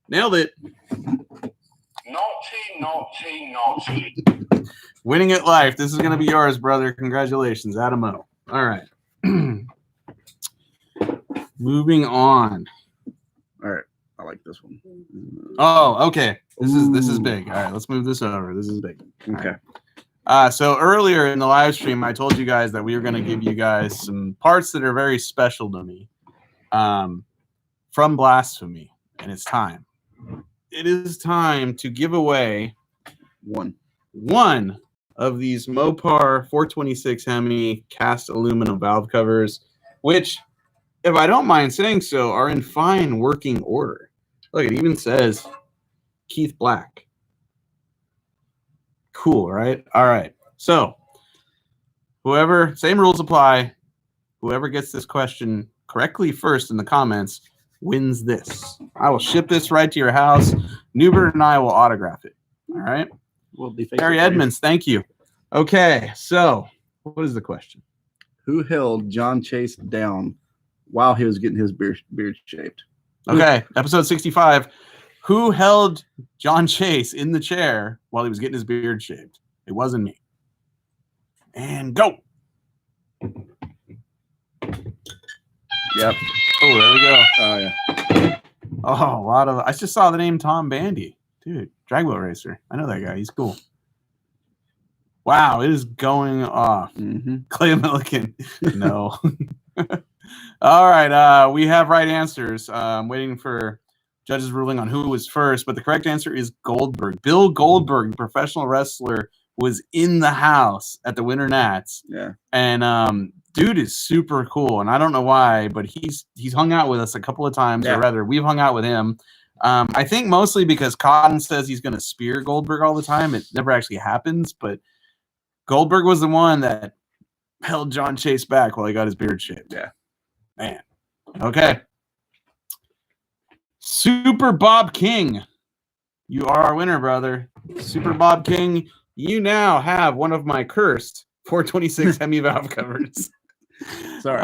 Nailed it. Naughty, naughty, naughty. Winning at life. This is going to be yours, brother. Congratulations, Adam O. All right. Moving on. All right. I like this one. Oh, okay. This is big. All right, let's move this over. This is big. Okay. So earlier in the live stream, I told you guys that we were going to give you guys some parts that are very special to me from Blasphemy, and it's time. It is time to give away one of these Mopar 426 Hemi cast aluminum valve covers, which, if I don't mind saying so, are in fine working order. Look, it even says Keith Black. Cool, right? All right. So, same rules apply. Whoever gets this question correctly first in the comments wins this. I will ship this right to your house. Newbert and I will autograph it. All right? Harry Edmonds, thank you. Okay, so what is the question? Who held John Chase down while he was getting his beard shaved? Okay, episode 65. Who held John Chase in the chair while he was getting his beard shaved? It wasn't me. And go. Yep. Oh, there we go. Oh, yeah. Oh, a lot of. I just saw the name Tom Bandy. Dude, Dragwheel Racer. I know that guy. He's cool. Wow, it is going off. Mm-hmm. Clay Milliken. No. All right. We have right answers. I'm waiting for judges' ruling on who was first, but the correct answer is Goldberg. Bill Goldberg, the professional wrestler, was in the house at the Winter Nats. Yeah. And dude is super cool. And I don't know why, but he's hung out with us a couple of times, or rather, we've hung out with him. I think mostly because Cotton says he's going to spear Goldberg all the time. It never actually happens, but Goldberg was the one that held John Chase back while he got his beard shaved. Yeah. Man. Okay. Super Bob King. You are our winner, brother. Super Bob King, you now have one of my cursed 426 Hemi valve covers. Sorry.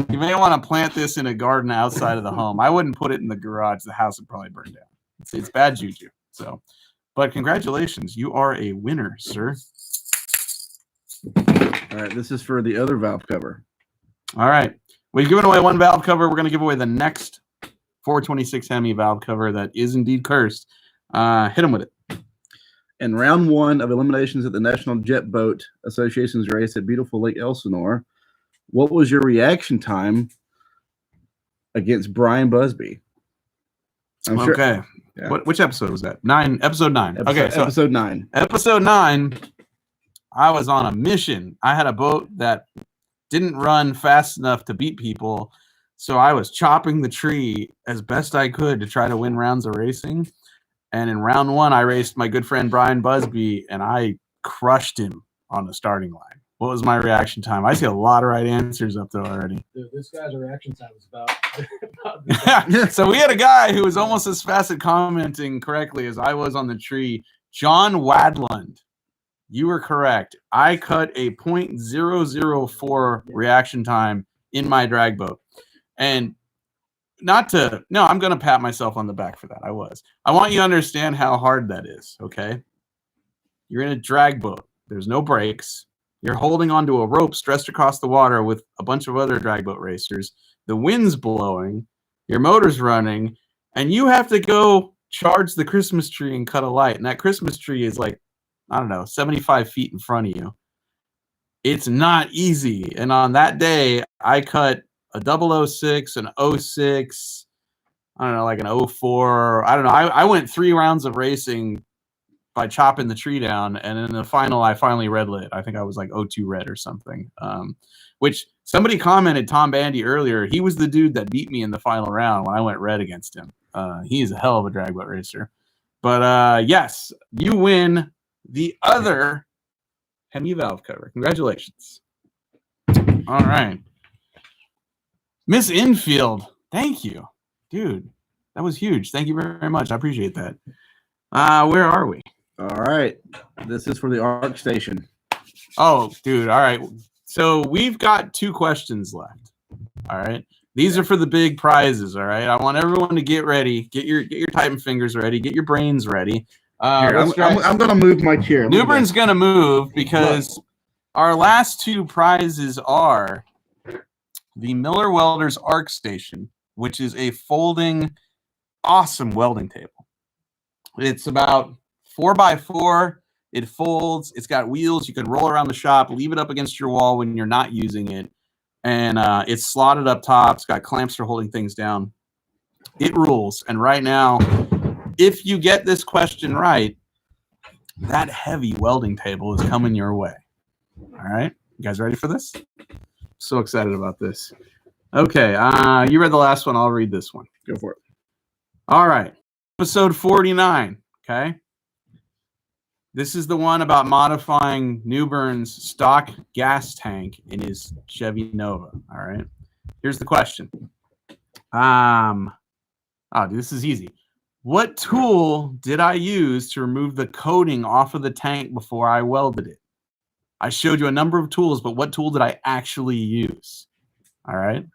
You may want to plant this in a garden outside of the home. I wouldn't put it in the garage. The house would probably burn down. It's bad juju. So, but congratulations. You are a winner, sir. All right. This is for the other valve cover. All right. We've given away one valve cover. We're going to give away the next 426 Hemi valve cover that is indeed cursed. Hit them with it. In round one of eliminations at the National Jet Boat Association's race at beautiful Lake Elsinore, what was your reaction time against Brian Busby? I'm sure. Okay. Yeah. Which episode was that? 9. Episode 9. Okay. So episode 9. episode 9, I was on a mission. I had a boat that didn't run fast enough to beat people, so I was chopping the tree as best I could to try to win rounds of racing. And in round 1, I raced my good friend Brian Busby, and I crushed him on the starting line. What was my reaction time? I see a lot of right answers up there already. Dude, this guy's reaction time is about So we had a guy who was almost as fast at commenting correctly as I was on the tree. John Wadland. You were correct. I cut a 0.004 reaction time in my drag boat. And I'm going to pat myself on the back for that. I want you to understand how hard that is, okay? You're in a drag boat. There's no brakes. You're holding onto a rope stretched across the water with a bunch of other drag boat racers. The wind's blowing. Your motor's running. And you have to go charge the Christmas tree and cut a light. And that Christmas tree is like, I don't know, 75 feet in front of you. It's not easy. And on that day, I cut a 006, an 06, I don't know, like an 04. I don't know. I went 3 rounds of racing by chopping the tree down. And in the final, I finally red lit. I think I was like 02 red or something. Which somebody commented, Tom Bandy earlier, he was the dude that beat me in the final round when I went red against him. He's a hell of a drag boat racer. But yes, you win the other Hemi valve cover. Congratulations. All right. Miss Infield, thank you. Dude, that was huge. Thank you very much. I appreciate that. Where are we? All right. This is for the ARC station. Oh, dude. All right. So we've got 2 questions left. All right. These are for the big prizes. All right. I want everyone to get ready. Get your Titan fingers ready. Get your brains ready. Here, I'm going to move my chair. Newbern's going to move because our last 2 prizes are the Miller Welders Arc Station, which is a folding, awesome welding table. It's about 4x4. It folds. It's got wheels. You can roll around the shop, leave it up against your wall when you're not using it. And it's slotted up top. It's got clamps for holding things down. It rules. And right now, if you get this question right, that heavy welding table is coming your way. All right. You guys ready for this? So excited about this. Okay. You read the last one. I'll read this one. Go for it. All right. Episode 49. Okay. This is the one about modifying Newbern's stock gas tank in his Chevy Nova. All right. Here's the question. Oh, dude, this is easy. What tool did I use to remove the coating off of the tank before I welded it? I showed you a number of tools, but what tool did I actually use? All right.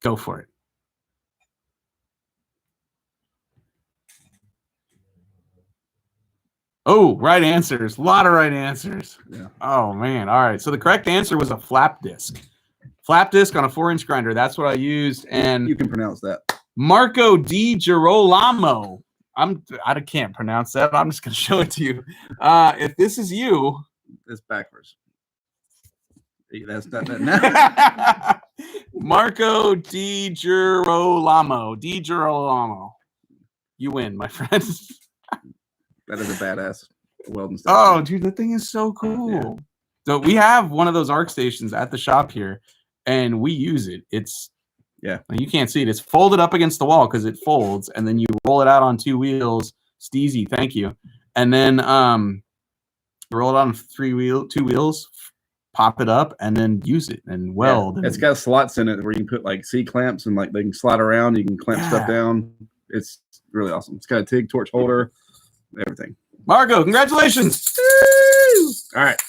Go for it. Oh, right answers. A lot of right answers. Yeah. Oh, man. All right. So the correct answer was a flap disc. Flap disc on a 4-inch grinder. That's what I used. And You can pronounce that. Marco Di Girolamo. I can't pronounce that. I'm just going to show it to you. If this is you. It's backwards. That's not that. Marco Di Girolamo. Di Girolamo. You win, my friend. That is a badass welding station. Oh, dude, the thing is so cool. Yeah. So we have one of those arc stations at the shop here, and we use it. It's you can't see it. It's folded up against the wall because it folds, and then you roll it out on 2 wheels. Steezy, thank you. And then roll it on 2 wheels, pop it up, and then use it and weld. It's got slots in it where you can put like C clamps and like they can slide around. You can clamp stuff down. It's really awesome. It's got a TIG torch holder. Everything. Margo, congratulations. Woo! All right.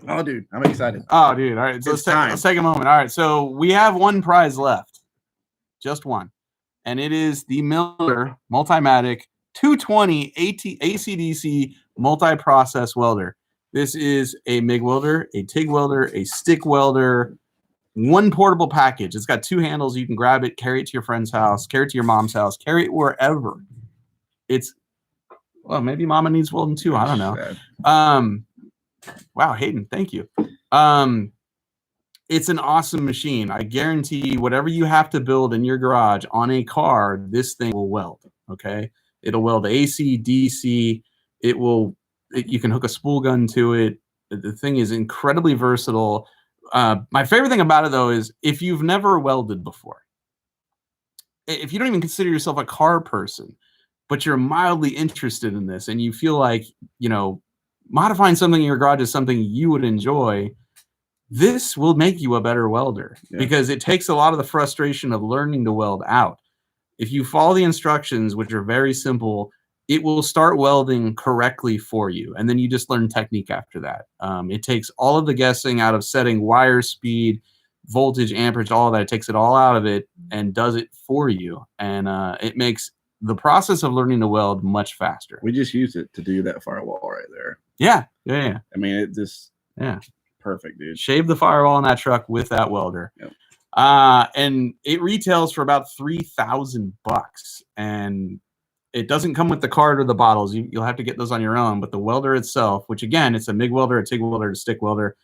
Oh, dude, I'm excited. Oh, dude. All right. So let's take a moment. All right. So we have 1 prize left. Just 1. And it is the Miller Multimatic 220 ACDC multi-process welder. This is a MIG welder, a TIG welder, a stick welder, 1 portable package. It's got 2 handles. You can grab it, carry it to your friend's house, carry it to your mom's house, carry it wherever. It's Well, maybe Mama needs welding too. I don't know. Wow, Hayden, thank you. it's an awesome machine. I guarantee whatever you have to build in your garage on a car, this thing will weld. Okay, it'll weld AC, DC. You can hook a spool gun to it. The thing is incredibly versatile. My favorite thing about it, though, is if you've never welded before, if you don't even consider yourself a car person, but you're mildly interested in this and you feel like, modifying something in your garage is something you would enjoy, this will make you a better welder because it takes a lot of the frustration of learning to weld out. If you follow the instructions, which are very simple, it will start welding correctly for you. And then you just learn technique after that. It takes all of the guessing out of setting wire speed, voltage, amperage, all of that. It takes it all out of it and does it for you. And it makes the process of learning to weld much faster. We just used it to do that firewall right there. Yeah. I mean, it just perfect, dude. Shave the firewall in that truck with that welder. Yep. And it retails for about $3,000, and it doesn't come with the card or the bottles. You'll have to get those on your own. But the welder itself, which again, it's a MIG welder, a TIG welder, a stick welder,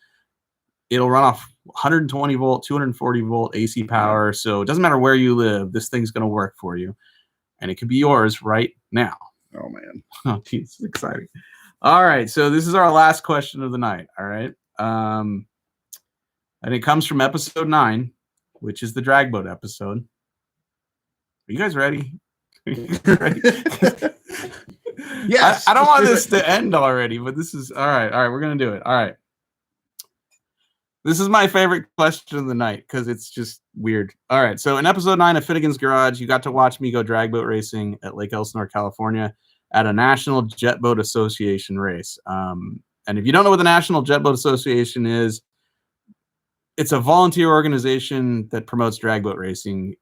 it'll run off 120 volt, 240 volt AC power. So it doesn't matter where you live, this thing's going to work for you, and it could be yours right now. Oh man, oh geez, it's exciting. All right, so this is our last question of the night. All right, and it comes from episode 9, which is the drag boat episode. Are you guys ready? Yes. I don't want this to end already, but this is all right. We're gonna do it. All right. This is my favorite question of the night because it's just weird. All right. So in episode 9 of Finnegan's Garage, you got to watch me go drag boat racing at Lake Elsinore, California, at a National Jet Boat Association race. And if you don't know what the National Jet Boat Association is, it's a volunteer organization that promotes drag boat racing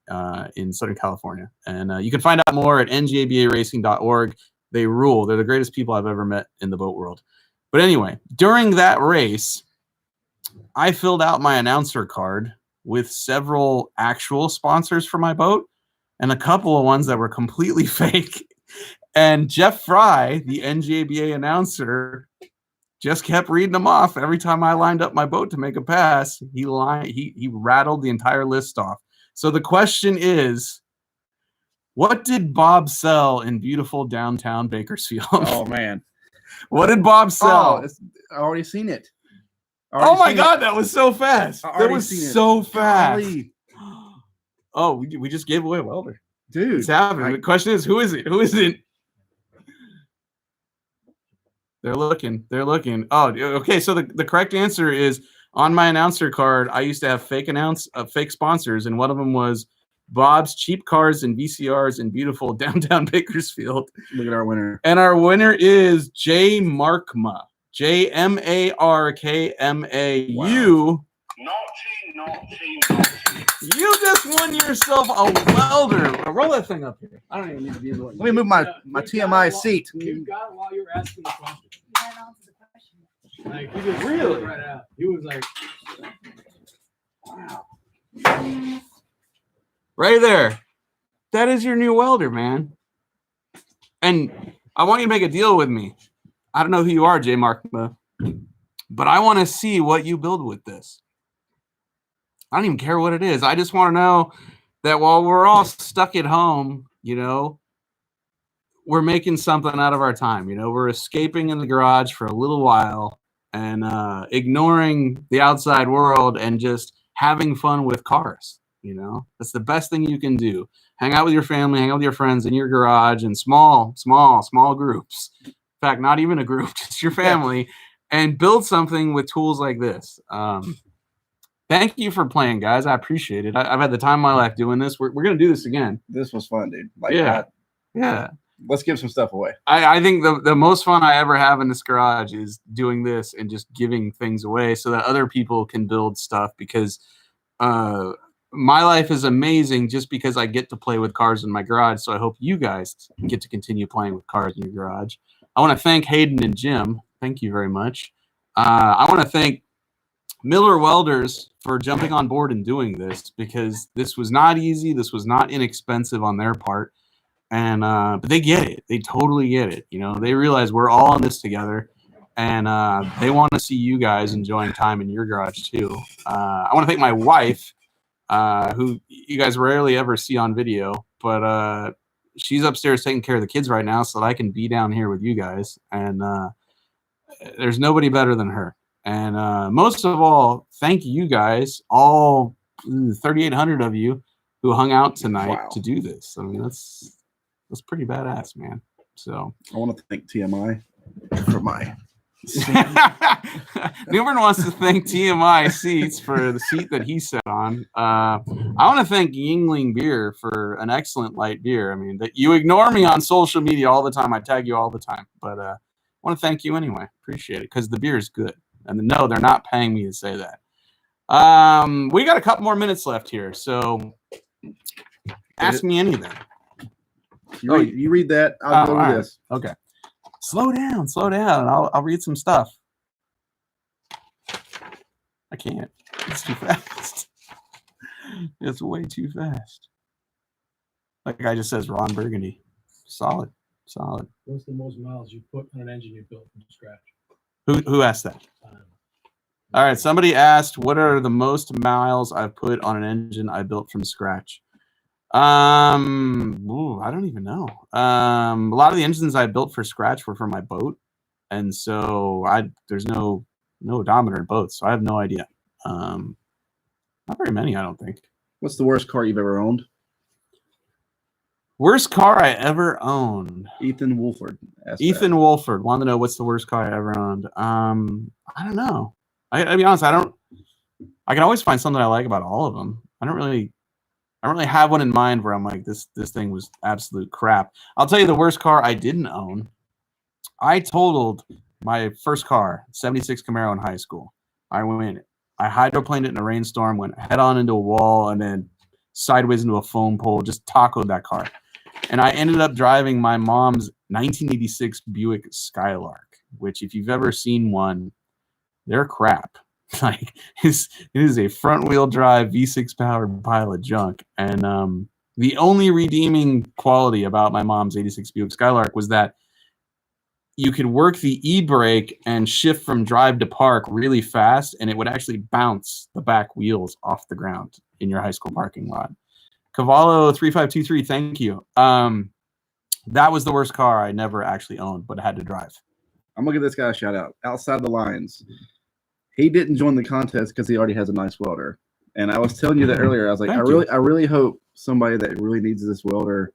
in Southern California. And you can find out more at ngabaracing.org. They rule. They're the greatest people I've ever met in the boat world. But anyway, during that race, I filled out my announcer card with several actual sponsors for my boat and a couple of ones that were completely fake. And Jeff Fry, the NGABA announcer, just kept reading them off every time I lined up my boat to make a pass. He rattled the entire list off. So the question is, what did Bob sell in beautiful downtown Bakersfield? Oh man, what did Bob sell? Oh, I already seen it. Oh my God, that was so fast. That was so fast. Golly. Oh, we just gave away a welder. Dude, it's happening. The question is, who is it? Who is it? They're looking. Oh, okay. So the correct answer is, on my announcer card, I used to have fake sponsors, and one of them was Bob's Cheap Cars and VCRs in beautiful downtown Bakersfield. Look at our winner. And our winner is J Markma. JMARKMAU. Wow. Naughty. You just won yourself a welder. Roll that thing up here. I don't even need to be able to. Let me move my TMI seat. You got it while you were asking the question. You had answered the question. Like, he just really right out. He was like, Wow. Right there. That is your new welder, man. And I want you to make a deal with me. I don't know who you are, J Markma, but I want to see what you build with this. I don't even care what it is. I just want to know that while we're all stuck at home, we're making something out of our time. We're escaping in the garage for a little while and ignoring the outside world and just having fun with cars. That's the best thing you can do. Hang out with your family, hang out with your friends in your garage in small groups. In fact, not even a group, just your family, and build something with tools like this. Thank you for playing, guys. I appreciate it. I've had the time of my life doing this. We're going to do this again. This was fun, dude. Yeah. Let's give some stuff away. I think the most fun I ever have in this garage is doing this and just giving things away so that other people can build stuff, because my life is amazing just because I get to play with cars in my garage. So I hope you guys get to continue playing with cars in your garage. I want to thank Hayden and Jim. Thank you very much. I want to thank Miller Welders for jumping on board and doing this, because this was not easy. This was not inexpensive on their part. And but they get it. They totally get it. They realize we're all in this together. and they want to see you guys enjoying time in your garage too. I want to thank my wife, who you guys rarely ever see on video, but she's upstairs taking care of the kids right now so that I can be down here with you guys. And there's nobody better than her. And most of all, thank you guys, all 3,800 of you who hung out tonight to do this. I mean, that's pretty badass, man. So I want to thank TMI for my. Newman wants to thank TMI Seats for the seat that he sat on. I want to thank Yingling Beer for an excellent light beer. I mean, that you ignore me on social media all the time. I tag you all the time, but I want to thank you anyway. Appreciate it because the beer is good. And no, they're not paying me to say that. We got a couple more minutes left here, so ask me anything. You read that. I'll go with this. Okay. Slow down. I'll read some stuff. I can't. It's too fast. It's way too fast. That guy just says Ron Burgundy. Solid. What's the most miles you put on an engine you built from scratch? Who asked that? All right. Somebody asked, what are the most miles I've put on an engine I built from scratch? I don't even know. A lot of the engines I built for scratch were for my boat, and so there's no odometer in boats, so I have no idea. Not very many, I don't think. What's the worst car you've ever owned? Worst car I ever owned. Ethan Wolford. Ethan Wolford wanted to know what's the worst car I ever owned. I don't know. I'll be honest. I can always find something I like about all of them. I don't really have one in mind where I'm like, this thing was absolute crap. I'll tell you the worst car I didn't own. I totaled my first car, 76 Camaro in high school. I hydroplaned it in a rainstorm, went head on into a wall, and then sideways into a phone pole, just tacoed that car. And I ended up driving my mom's 1986 Buick Skylark, which if you've ever seen one, they're crap. Like it is a front wheel drive V6 powered pile of junk. And the only redeeming quality about my mom's 86 Buick Skylark was that you could work the e-brake and shift from drive to park really fast, and it would actually bounce the back wheels off the ground in your high school parking lot. Cavallo 3523, thank you. That was the worst car I never actually owned, but had to drive. I'm gonna give this guy a shout out. Outside the lines. He didn't join the contest because he already has a nice welder. And I was telling you that earlier. I was like, I really hope somebody that really needs this welder,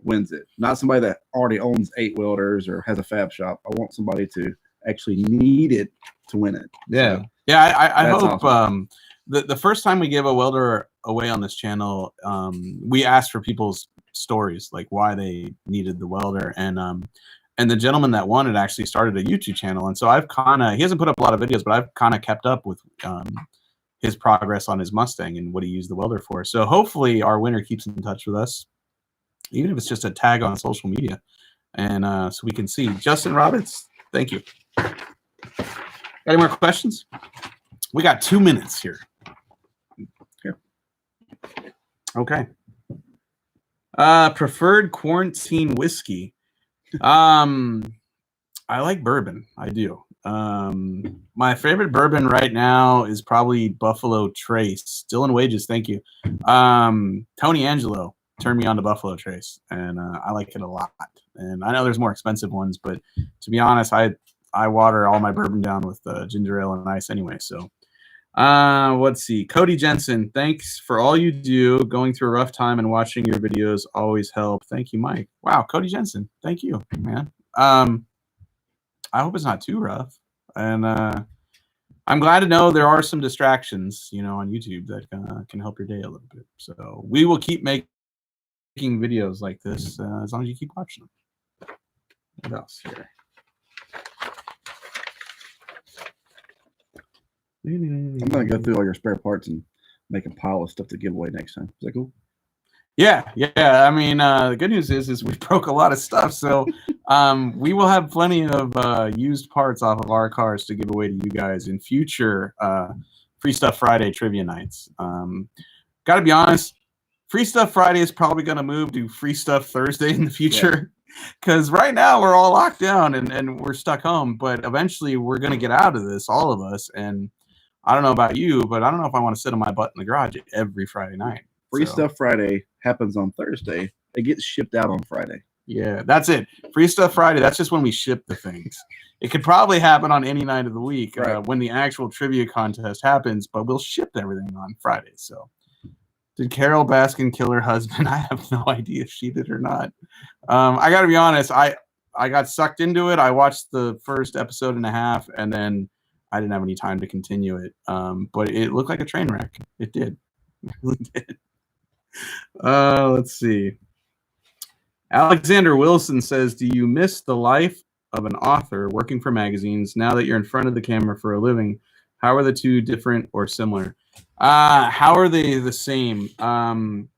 wins it. Not somebody that already owns 8 welders or has a fab shop. I want somebody to actually need it to win it. Yeah. So, I hope awesome. The first time we gave a welder away on this channel, we asked for people's stories, like why they needed the welder. And the gentleman that won it actually started a YouTube channel. And so he hasn't put up a lot of videos, but I've kind of kept up with his progress on his Mustang and what he used the welder for. So hopefully our winner keeps in touch with us, even if it's just a tag on social media. And so we can see. Justin Roberts, thank you. Got any more questions? We got 2 minutes here. Okay. Preferred quarantine whiskey. I like bourbon. I do. My favorite bourbon right now is probably Buffalo Trace. Dylan Wages, thank you. Tony Angelo turned me on to Buffalo Trace, and I like it a lot. And I know there's more expensive ones, but to be honest, I water all my bourbon down with ginger ale and ice anyway. So let's see. Cody Jensen, thanks for all you do. Going through a rough time and watching your videos always help. Thank you, Mike. Wow, Cody Jensen, thank you, man. I hope it's not too rough. And I'm glad to know there are some distractions, on YouTube that can help your day a little bit. So we will keep making videos like this as long as you keep watching them. What else here? I'm gonna go through all your spare parts and make a pile of stuff to give away next time. Is that cool? Yeah. I mean, the good news is we broke a lot of stuff, so we will have plenty of used parts off of our cars to give away to you guys in future Free Stuff Friday trivia nights. Got to be honest, Free Stuff Friday is probably going to move to Free Stuff Thursday in the future. Because right now we're all locked down and we're stuck home, but eventually we're going to get out of this, all of us. And I don't know about you, but I don't know if I want to sit on my butt in the garage every Friday night. Free So, Stuff Friday happens on Thursday. It gets shipped out on Friday. Yeah, that's it. Free Stuff Friday. That's just when we ship the things. It could probably happen on any night of the week when the actual trivia contest happens, but we'll ship everything on Friday. So, did Carol Baskin kill her husband? I have no idea if she did or not. I got to be honest. I got sucked into it. I watched the first episode and a half, and then I didn't have any time to continue it. But it looked like a train wreck. It did. It really did. Let's see. Alexander Wilson says, do you miss the life of an author working for magazines now that you're in front of the camera for a living? How are the two different or similar? How are they the same? I'm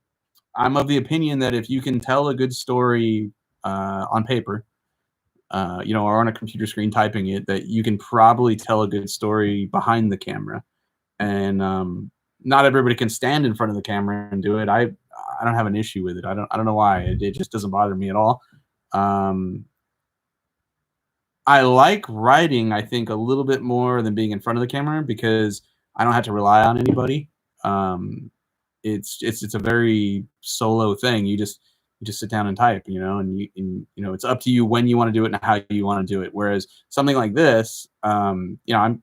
of the opinion that if you can tell a good story on paper, or on a computer screen typing it, that you can probably tell a good story behind the camera. And not everybody can stand in front of the camera and do it. I don't have an issue with it. I don't know why. It just doesn't bother me at all. I like writing, I think, a little bit more than being in front of the camera because I don't have to rely on anybody. It's a very solo thing. You just sit down and type, and it's up to you when you want to do it and how you want to do it. Whereas something like this,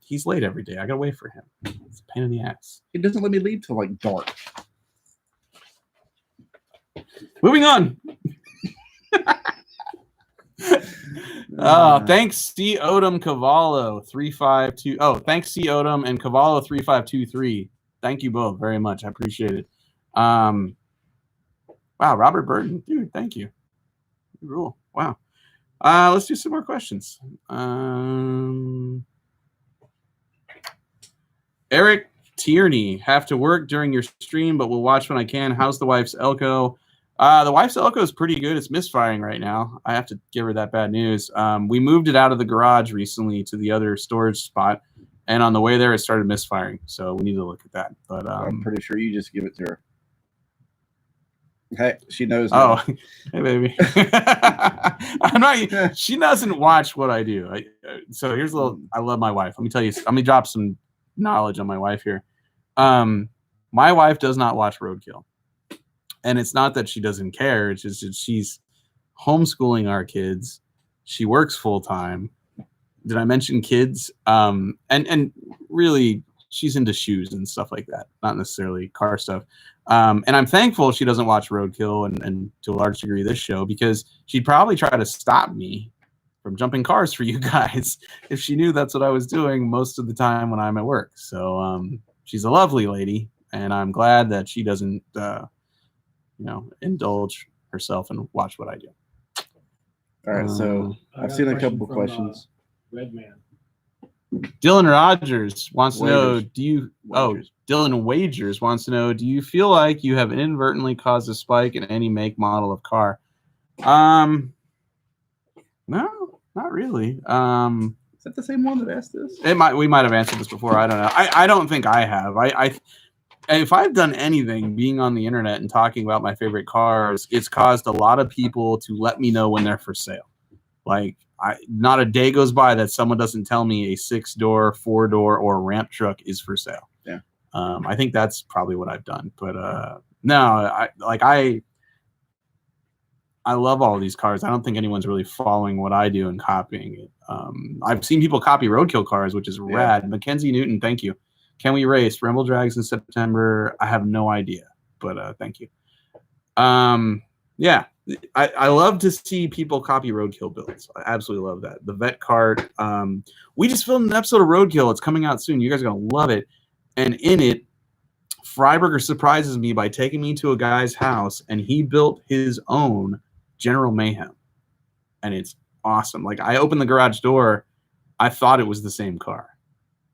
he's late every day. I gotta wait for him. It's a pain in the ass. It doesn't let me leave till like dark. Moving on. Thanks C Odom Cavallo 352. Oh, thanks C Odom and Cavallo 3523. Thank you both very much. I appreciate it. Wow, Robert Burton, dude, thank you. You rule. Wow. Let's do some more questions. Eric Tierney, have to work during your stream, but we'll watch when I can. How's the wife's Elko? The wife's Elko is pretty good. It's misfiring right now. I have to give her that bad news. We moved it out of the garage recently to the other storage spot, and on the way there, it started misfiring. So we need to look at that. But I'm pretty sure you just give it to her. Hey, she knows. Oh, hey, baby. I'm not. She doesn't watch what I do. So here's a little. I love my wife. Let me tell you. Let me drop some knowledge on my wife here. My wife does not watch Roadkill. And it's not that she doesn't care. It's just that she's homeschooling our kids. She works full time. Did I mention kids? And really, she's into shoes and stuff like that, not necessarily car stuff. And I'm thankful she doesn't watch Roadkill and to a large degree this show, because she'd probably try to stop me from jumping cars for you guys if she knew that's what I was doing most of the time when I'm at work. So she's a lovely lady, and I'm glad that she doesn't indulge herself and watch what I do. All right, so I've seen a couple of questions. Red Man. Dylan Rogers wants to know, Wagers. Dylan Wagers wants to know, do you feel like you have inadvertently caused a spike in any make model of car? No, not really. Is that the same one that asked this? We might have answered this before. I don't know. I don't think I have. If I've done anything being on the internet and talking about my favorite cars, it's caused a lot of people to let me know when they're for sale. Like, not a day goes by that someone doesn't tell me a 6-door, 4-door, or ramp truck is for sale. Yeah. I think that's probably what I've done. But no, I love all these cars. I don't think anyone's really following what I do and copying it. I've seen people copy Roadkill cars, which is rad. Mackenzie Newton, thank you. Can we race Rumble Drags in September? I have no idea, but thank you. Yeah, I love to see people copy Roadkill builds. I absolutely love that. The vet cart. We just filmed an episode of Roadkill. It's coming out soon. You guys are gonna love it. And in it, Freiberger surprises me by taking me to a guy's house, and he built his own General Mayhem, and it's awesome. Like, I opened the garage door, I thought it was the same car.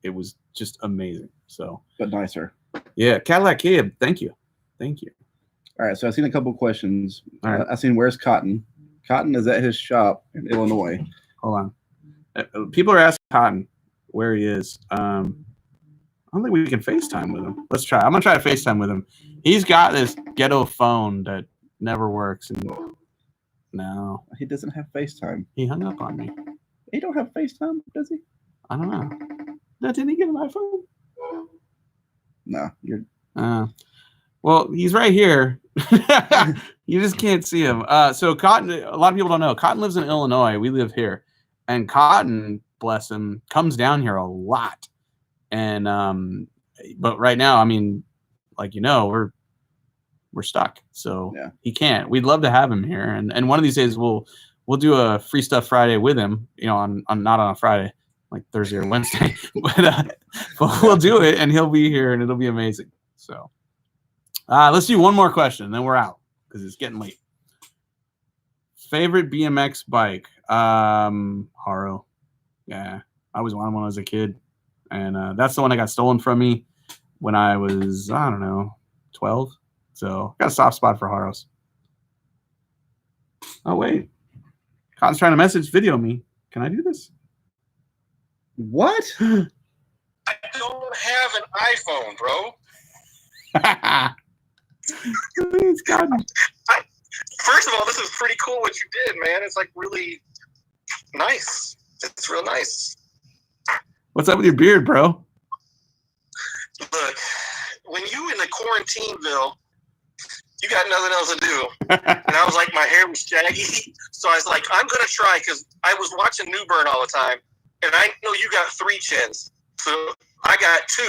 It was just amazing. So, but nicer. Yeah, Cadillac Kid. Thank you. All right, so I've seen a couple of questions. All right. I've seen, where's Cotton? Cotton is at his shop in Illinois. Hold on. People are asking Cotton where he is. I don't think we can FaceTime with him. Let's try. I'm gonna try to FaceTime with him. He's got this ghetto phone that never works, and No, He doesn't have FaceTime. he hung up on me. He don't have FaceTime, does he? I don't know. Didn't he get an iPhone? No, you're. Well, he's right here. You just can't see him. So Cotton, a lot of people don't know. Cotton lives in Illinois. We live here, and Cotton, bless him, comes down here a lot. And but right now, I mean, like we're stuck. So Yeah. he can't. We'd love to have him here, and one of these days we'll do a Free Stuff Friday with him. You know, on not on a Friday, like Thursday or Wednesday, but we'll do it, and he'll be here, and it'll be amazing. So. Let's do one more question, then we're out because it's getting late. Favorite BMX bike? Haro. Yeah, I always wanted one when I was a kid, and that's the one that got stolen from me when I was, I don't know, 12. So got a soft spot for Haros. Oh wait, Cotton's trying to message video me. Can I do this? What? I don't have an iPhone, bro. It's Cotton. First of all, this is pretty cool what you did, man. It's like really nice. It's real nice. What's up with your beard, bro? Look, when you in the quarantineville, you got nothing else to do. And I was like, my hair was shaggy. So I was like, I'm going to try because I was watching New Burn all the time. And I know you got 3 chins. So I got 2.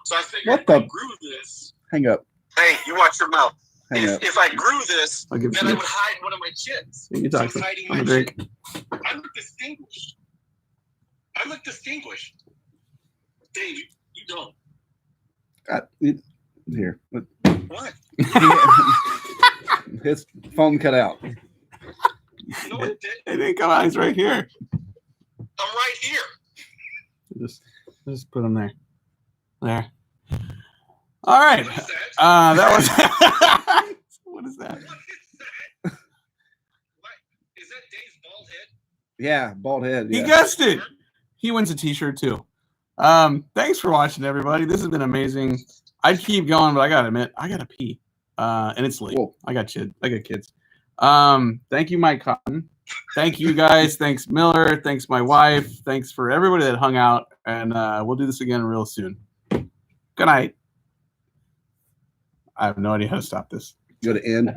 So I figured What if I the- grew this. Hang up. Hey, you watch your mouth. Hang up. If I grew this, I'll give it then to I you. would hide one of my chins. You So talk I'm to hiding I'm my a drink. chin. I look distinguished. I look distinguished. Dave, you don't. Here. What? His phone cut out. No, it didn't. It didn't come out. He's right here. I'm right here. Just put him there. There. All right. What is that? That was. What is that? What is that? What? Is that Dave's bald head? Yeah, bald head. He Yeah. guessed it. He wins a T-shirt too. Thanks for watching, everybody. This has been amazing. I'd keep going, but I gotta admit, I gotta pee. And it's late. Whoa. I got kids. Thank you, Mike Cotton. Thank you guys. Thanks, Miller. Thanks, my wife. Thanks for everybody that hung out. And we'll do this again real soon. Good night. I have no idea how to stop this. Go to end.